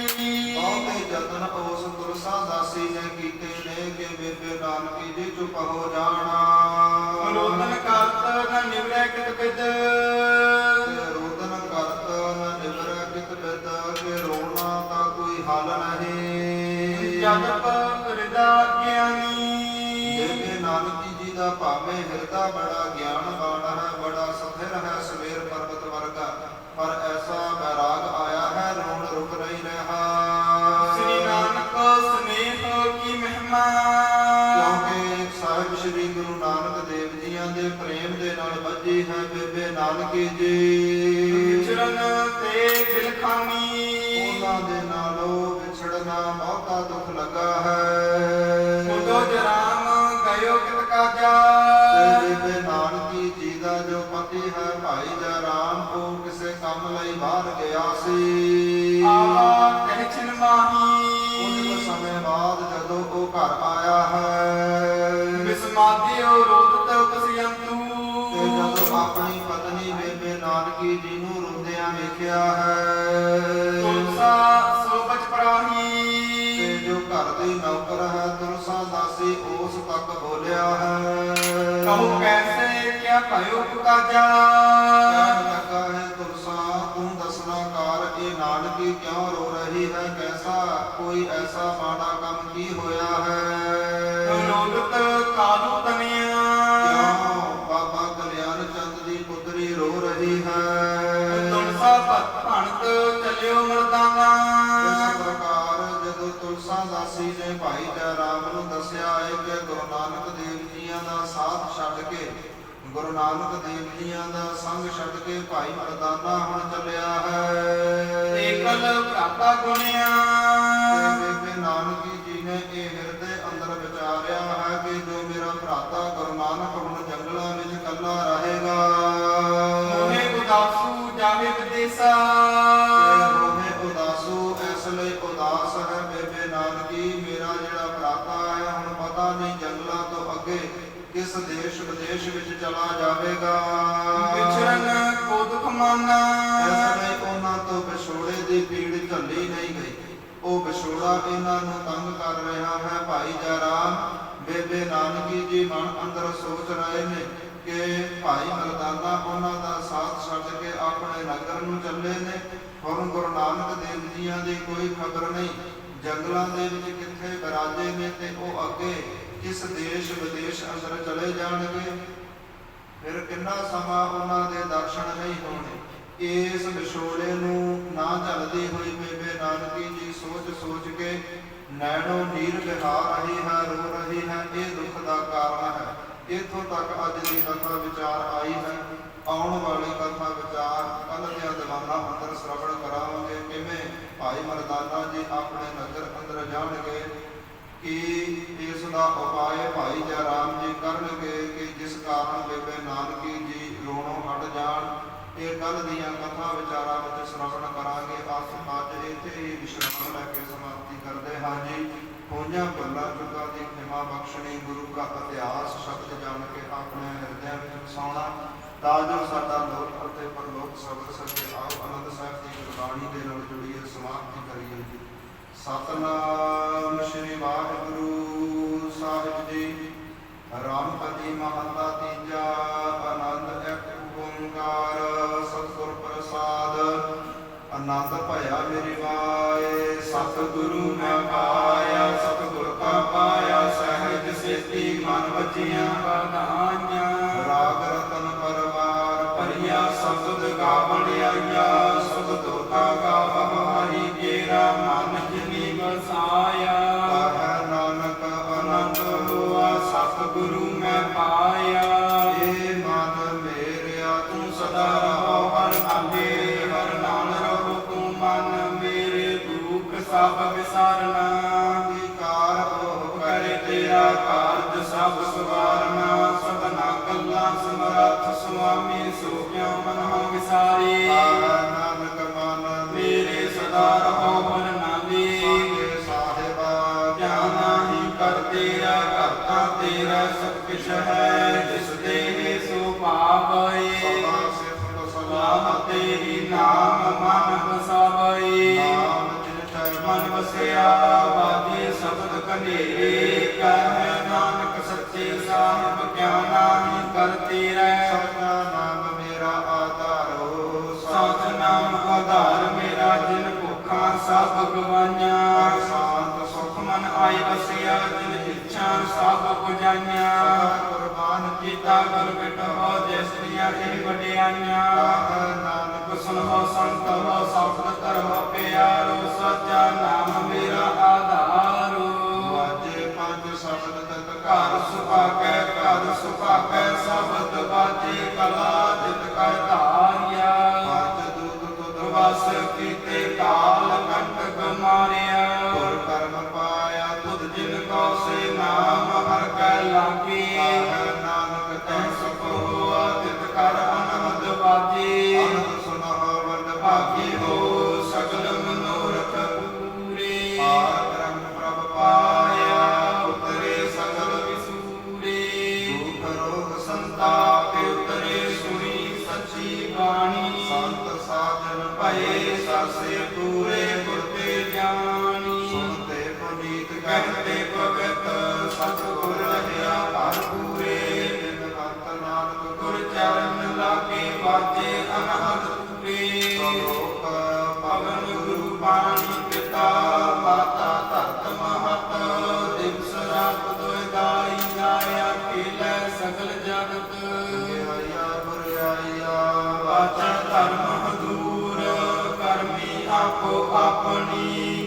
ਬਹੁਤੇ ਯਤਨ ਉਸ ਤੁਲਸਾ ਦਾਸੀ ਨੇ ਕੀਤੇ ਨੇ ਕਿ ਬੇਬੇ ਨਾਨਕੀ ਜੀ ਚੁੱਪ ਹੋ ਜਾਣਾ ਰੋਦਨ ਕਰਤ ਨ ਨਿਵਰੈ ਕਿਤ ਬਿਦ ਤੇ ਰੋਦਨ ਕਰਤ ਨ ਨਿਵਰੈ ਕਿਤ ਬਿਦ ਕਿ ਰੋਣਾ ਤਾਂ ਕੋਈ ਹੱਲ ਨਹੀਂ ਜਗਤ ਹਿਰਦਾ ਗਿਆਨੀ ਬੇਬੇ ਨਾਨਕੀ ਜੀ ਦਾ ਭਾਵੇਂ ਹਿਰਦਾ ਬੜਾ ਗਿਆਨਵਾਨ ਹੈ ਬੜਾ ਸਥਿਰ ਹੈ ਸਵੇਰ ਪਰਬਤ ਵਰਗਾ ਪਰ ਐਸਾ ਬੈਰਾਗ ਆਇਆ ਹੈ ਰੋਣ ਰੁਕ ਨਹੀਂ ਰਿਹਾ ਸ੍ਰੀ ਨਾਨਕ ਸਨੇਹ ਕੀ ਮਹਿਮਾ ਕਿਉਂਕਿ ਸਾਹਿਬ ਸ੍ਰੀ ਗੁਰੂ ਨਾਨਕ ਦੇਵ ਜੀਆਂ ਦੇ ਪ੍ਰੇਮ ਦੇ ਨਾਲ ਬੱਝੀ ਹੈ ਬੇਬੇ ਨਾਨਕੀ ਜੀ ਵਿਚਰਨ ਤੇ ਬਿਲਖਾਨੀ ਉਹਨਾਂ ਦੇ ਨਾਲੋਂ ਵਿਛੜਨਾ ਬਹੁਤਾ ਦੁੱਖ ਲੱਗਾ ਹੈ ਉਦੋ ਜਰਾਮ ਗਇਓ ਕਿਤ ਕਾਜਾ ਤੇ ਬੇਬੇ ਨਾਨਕੀ ਜੀ ਦਾ ਜੋ ਪਤੀ ਹੈ ਭਾਈ ਜੈ ਰਾਮ ਉਹ ਕਿਸੇ ਕੰਮ ਲਈ ਬਾਹਰ ਗਿਆ ਸੀ ਆਵਾ ਕਹਿ ਛਿਨ ਮਾਹੀ ਕੁਝ ਸਮੇਂ ਬਾਅਦ ਜਦੋਂ ਉਹ ਘਰ ਆਇਆ ਹੈ ਬਿਸਮਾਦਿਓ ਰੋਦਤ ਉਪਸਿਯੰਤੂ ਤੇ ਜਦੋਂ ਆਪਣੀ ਪਤਨੀ ਬੇਬੇ ਨਾਨਕੀ ਜੀ ਨੂੰ ਰੋਂਦਿਆਂ ਵੇਖਿਆ ਹੈ ਤੁਲਸਾ ਸੋਬਚ ਪ੍ਰਾਹੀ ਤੇ ਜੋ ਘਰ ਦੀ ਨੌਕਰ ਹੈ ਤੁਲਸਾ ਦਾਸੀ ਉਸ ਤੱਕ ਬੋਲਿਆ ਹੈ ਕਹੋ ਕੈਸੇ ਕਿਆ ਭਇਓ ਕਾਜਾ। ਕਹਿਣ ਲੱਗਾ ਹੈ ਤੁਲਸਾ ਤੂੰ ਦਸਣਾ ਕਾਰ, ਇਹ ਨਾਨਕੀ ਕਿਉਂ ਰੋ ਰਹੀ ਹੈ? ਕੈਸਾ ਕੋਈ ਐਸਾ ਮਾੜਾ ਕੰਮ ਕੀ ਹੋਇਆ ਹੈ? ਲੋਲਤ ਕਾਲੂ ਤਨਿਆ। ਕਿਉਂ ਬਾਬਾ ਕਲਿਆਣ ਚੰਦ ਦੀ ਪੁੱਤਰੀ ਰੋ ਰਹੀ ਹੈ? ਤੁਲਸਾ ਭਗਤ ਭਣਤ ਚੱਲਿਓ ਮਰਦਾਨਾ। ਇਸ ਪ੍ਰਕਾਰ ਜਦੋਂ ਤੁਲਸਾ ਦਾਸੀ ਨੇ ਭਾਈ ਜੈ ਰਾਮ ਨੂੰ ਦੱਸਿਆ ਹੈ ਕਿ ਗੁਰੂ ਨਾਨਕ ਦੇਵ ਜੀਆਂ ਦਾ ਸਾਥ ਛੱਡ ਕੇ, ਗੁਰੂ ਨਾਨਕ ਦੇਵ ਜੀਆਂ ਦਾ ਸੰਗ ਛੱਡ ਕੇ ਭਾਈ ਮਰਦਾਨਾ ਹੁਣ ਚੱਲਿਆ ਹੈ। ਏਕਲ ਭਰਾਤਾ ਗੁਣਿਆ। ਤੇ ਬੇਬੇ ਨਾਨਕੀ ਜੀ ਨੇ ਇਹ ਹਿਰਦੇ ਅੰਦਰ ਵਿਚਾਰਿਆ ਹੈ ਕਿ ਜੋ ਮੇਰਾ ਭਰਾਤਾ ਗੁਰੂ ਨਾਨਕ ਹੁਣ ਜੰਗਲਾਂ ਵਿੱਚ ਇਕੱਲਾ ਰਹੇਗਾ। ਮੋਹੇ ਉਦਾਸੂ ਜਾਵੇ ਵਿਦੇਸਾ। ਮੋਹੇ ਉਦਾਸੂ ਇਸ ਲਈ ਉਦਾਸ ਹੈ ਬੇਬੇ ਨਾਨਕੀ, ਮੇਰਾ ਜਿਹੜਾ ਭਰਾਤਾ ਹੈ ਹੁਣ ਪਤਾ ਨਹੀਂ ਜੰਗਲਾਂ ਤੋਂ ਅੱਗੇ ਕਿਸ ਦੇਸ਼ ਵਿਦੇਸ਼ ਵਿੱਚ ਚਲਾ ਜਾਵੇਗਾ। ਵਿਚਰਨ ਕੋ ਦੁਖ ਮਾਨਾ। ਇਸ ਲਈ ਉਹਨਾਂ ਤੋਂ ਵਿਛੋੜੇ ਦੀ ਪੀੜ ਝੱਲੀ ਨਹੀਂ ਗਈ। ਉਹ ਵਿਛੋੜਾ ਇਹਨਾਂ ਨੂੰ ਤੰਗ ਕਰ ਰਿਹਾ ਹੈ। ਭਾਈ ਜੈ ਰਾਮ ਬੇਬੇ ਨਾਨਕੀ ਜੀ ਮਨ ਅੰਦਰ ਸੋਚ ਰਹੇ ਨੇ ਕਿ ਭਾਈ ਮਰਦਾਨਾ ਉਹਨਾਂ ਦਾ ਸਾਥ ਛੱਡ ਕੇ ਆਪਣੇ ਨਗਰ ਨੂੰ ਚੱਲੇ ਨੇ। ਹੁਣ ਗੁਰੂ ਨਾਨਕ ਦੇਵ ਜੀਆਂ ਦੀ ਕੋਈ ਖਬਰ ਨਹੀਂ, ਜੰਗਲਾਂ ਦੇ ਵਿੱਚ ਕਿੱਥੇ ਬਿਰਾਜੇ ਨੇ ਤੇ ਉਹ ਅੱਗੇ ਕਿਸ ਦੇਸ਼ ਵਿਦੇਸ਼ ਅੰਦਰ ਚਲੇ ਜਾਣਗੇ। ਫਿਰ ਕਿੰਨਾ ਸਮਾਂ ਉਹਨਾਂ ਦੇ ਦਰਸ਼ਨ ਨਹੀਂ ਹੋਣੇ। ਇਸ ਵਿਛੋੜੇ ਨੂੰ ਨਾ ਝੱਲਦੀ ਹੋਈ ਬੇਬੇ ਨਾਨਕੀ ਜੀ ਸੋਚ ਸੋਚ ਕੇ ਨੈਣੋਂ ਨੀਰ ਬਹਾ ਰਹੀ ਹੈ, ਰੋ ਰਹੀ ਹੈ। ਇਹ ਦੁੱਖ ਦਾ ਕਾਰਨ ਹੈ। ਇੱਥੋਂ ਤੱਕ ਅੱਜ ਦੀ ਕਥਾ ਵਿਚਾਰ ਆਈ ਹੈ। ਆਉਣ ਵਾਲੀ ਕਥਾ ਵਿਚਾਰ ਕੱਲ੍ਹ ਦੀਆਂ ਦੀਵਾਨਾਂ ਅੰਦਰ ਸ਼੍ਰਵਣ ਕਰਾਵਾਂਗੇ। ਕਿਵੇਂ ਭਾਈ ਮਰਦਾਨਾ ਜੀ ਆਪਣੇ ਨਗਰ ਅੰਦਰ ਜਾਣਗੇ, ਕਿ ਇਸ ਦਾ ਉਪਾਏ ਭਾਈ ਜੈ ਰਾਮ ਜੀ ਕਰਨਗੇ ਕਿ ਜਿਸ ਕਾਰਨ ਬੇਬੇ ਨਾਨਕੀ ਜੀ ਰੋਣੋਂ ਹਟ ਜਾਣ। ਇਹ ਕੱਲ੍ਹ ਦੀਆਂ ਕਥਾ ਵਿਚਾਰਾਂ ਵਿੱਚ ਸ਼੍ਰਵਣ ਕਰਾਂਗੇ। ਅੱਜ ਇੱਥੇ ਹੀ ਵਿਸ਼ਰਾਮ ਲੈ ਕੇ ਸਮਾਪਤੀ ਕਰਦੇ ਹਾਂ ਜੀ। ਹੋਈਆਂ ਭੁੱਲਾਂ ਚੁੱਕਾਂ ਦੀ ਖਿਮਾ ਬਖਸ਼ਣੀ, ਗੁਰੂ ਦਾ ਇਤਿਹਾਸ ਸ਼ਬਦ ਜਾਣ ਕੇ ਆਪਣੇ ਹਿਰਦਿਆਂ ਵਿੱਚ ਵਸਾਉਣਾ, ਤਾਂ ਜੋ ਸਾਡਾ ਲੋਕ ਅਤੇ ਪਰਲੋਕ ਸਬਰ ਸਕੇ। ਆਓ ਆਨੰਦ ਸਾਹਿਬ ਦੀ ਗੁਰਬਾਣੀ ਦੇ ਨਾਲ ਜੁੜੀਏ, ਸਮਾਪਤੀ ਕਰੀਏ ਜੀ। ਸਤਨਾਮ ਸ਼੍ਰੀ ਵਾਹਿਗੁਰੂ ਸਾਹਿਬ ਜੀ। ਰਾਮਪਤੀ ਮਹੱਲਾ ਤੀਜਾ। ਆਨੰਦ ਇੱਕ ਓੰਕਾਰ ਸਤਿਗੁਰ ਪ੍ਰਸਾਦ। ਆਨੰਦ ਭਇਆ ਮੇਰੀ ਮਾਏ, ਸਤਿਗੁਰੂ ਮੈਂ ਪਾਇਆ। ਸਤਿਗੁਰ ਕਾ ਪਾਇਆ ਸਹਿਜ ਸੇਤੀ, ਮਨ ਵਜੀਆਂ ਵਧਾਈਆਂ। ਰਾਗ ਰਤਨ ਪਰਵਾਰ ਭਰੀਆ, ਸ਼ਬਦ ਗਾਵਣ ਆਈਆ। ਸ਼ਬਦੋ ਕਾ ਗਾਵਹਾਰੀ, ਕੇਰਾ ਮਨ ਜਿਨੀ ਵਸਾਇਆ। ਕਹੈ ਨਾਨਕ ਅਨੰਦ ਹੋਆ, ਸਤਿਗੁਰੂ ਮੈਂ ਪਾਇਆ। ਏ ਮਨ ਮੇਰਿਆ ਤੂੰ ਸਦਾ ਰਹੋ ਹਰਿ ਨਾਮੇ, ਹਰਿ ਨਾਮ ਰਹੋ ਤੂੰ ਮਨ ਮੇਰੇ। ਦੁਖ ਸਭ ਵਿਸਾਰਨਾ, ਵਿਕਾਰ ਉਹ ਕਰੇ ਤੇਰਾ ਕਾਰਜ ਸਭ ਸਵਾਰਨਾ। ਸਭਨਾ ਗੱਲਾਂ ਸਮਰੱਥ ਸੁਆਮੀ, ਸੋ ਕਿਉ ਮਨਹੁ ਵਿਸਾਰੀ। ਨਾਨਕ ਮਨ ਮੇਰੇ ਸਦਾ ਰਹੋ ਹਰਿ ਨਾਮੇ। ਸਾਹਿਬਾ ਧਿਆਨ ਨਾਹੀ ਕਰ ਤੇਰਾ, ਕਰਤਾ ਤੇਰਾ ਸਭ ਕਿਛ ਹੈ। ਜਿਸ ਦੇਹ ਸੋ ਪਾਵੈ, ਸਦਾ ਸਿਫਤ ਸਲਾਹ ਤੇਰੀ। ਨਾਮ ਮਨ ਵਸਾਵੈ, ਨਾਮ ਜਿਨ ਮਨ ਵਸਿਆ। ਬਾਜੀ ਸ਼ਬਦ ਕਨੇਰੇ, ਕਹਿ ਨਾਨਕ ਸੱਚੇ ਸਾਹਿਬ ਕਿਆ ਨਾਹੀ ਕਰ ਤੇਰਾ। ਸਚਾ ਨਾਮ ਮੇਰਾ ਆਧਾਰੋ, ਸਚ ਨਾਮ ਆਧਾਰ ਮੇਰਾ। ਜਿਨ ਭੁੱਖਾਂ ਸਭ ਗਵਾਈਆਂ, ਸ਼ਾਂਤ ਸੁਖ ਮਨ ਆਈ ਵਸਿਆ। ਜਿਨ ਇੱਛਾ ਸਭ ਪੁਜਾਈਆਂ, ਕੁਰਬਾਨ ਕੀਤਾ ਗੁਰ ਬਿਟਹੁ। ਜਿਸ ਦੀਆਂ ਇਹ ਵਡਿਆਈਆਂ, ਨਾਨਕ ਸੁਣੋ ਸੰਤ ਹੋ ਸਬਦ ਧਰਮ ਪਿਆਰੋ। ਸਚਾ ਨਾਮ ਮੇਰਾ ਆਧਾਰੋ। ਵਾਜੇ ਪੰਜ ਸ਼ਬਦ ਤਤ ਘਰ ਸੁਭਾਗੈ, ਘਰ ਸੁਭਾਗੈ ਸ਼ਬਦ ਵਾਜੇ। ਕਲਾ ਜਿਤ ਕੈ ਧਾਰਿਆ, ਪੰਜ ਦੂਤ ਤੁਧ ਵਸ ਕੀਤੇ। ਕਾਲ ਕੰਟਕ ਮਾਰਿਆ, ਗੁਰ ਕਰਮ ਪਾਇਆ। ਤੁਧ ਜਿਨ ਕੋ ਸੇ ਨਾਮ ਹਰਿ ਕੈ ਲਾਗੀ। ਨਾਨਕ ਤੈ ਸੁਖ ਹੋਆ, ਤਿਤ ਕਰ ਅਨੰਦ ਵਾਜੇ। ਅਨੰਦ ਸੁਨਹੁ ਵਡ ਭਾਗੀ ਹੋ, ਸਗਲ ਮਨੋਰਥ ਪੂਰੇ। ਆਰ ਬ੍ਰਹਮ ਪ੍ਰਭ ਪਾਇਆ, ਉਤਰੇ ਸਗਲ ਵਿਸੂਰੇ। ਦੁਖ ਰੋਗ ਸੰਤਾਪ ਉਤਰੇ, ਸੁਣੀ ਸੱਚੀ ਬਾਣੀ। ਸੰਤ ਸਾਜਨ ਭਏ ਸਰਸੇ ਪੂਰੇ, ਗੁਰ ਤੇ ਗਿਆਨੀ। ਸੁਣਤੇ ਪੁਨੀਤ ਕਹਿਤੇ ਭਗਤ, ਸਤਿਗੁਰ ਰਹਿਆ ਭਰਪੂਰੇ। ਆਪੋ ਆਪਣੀ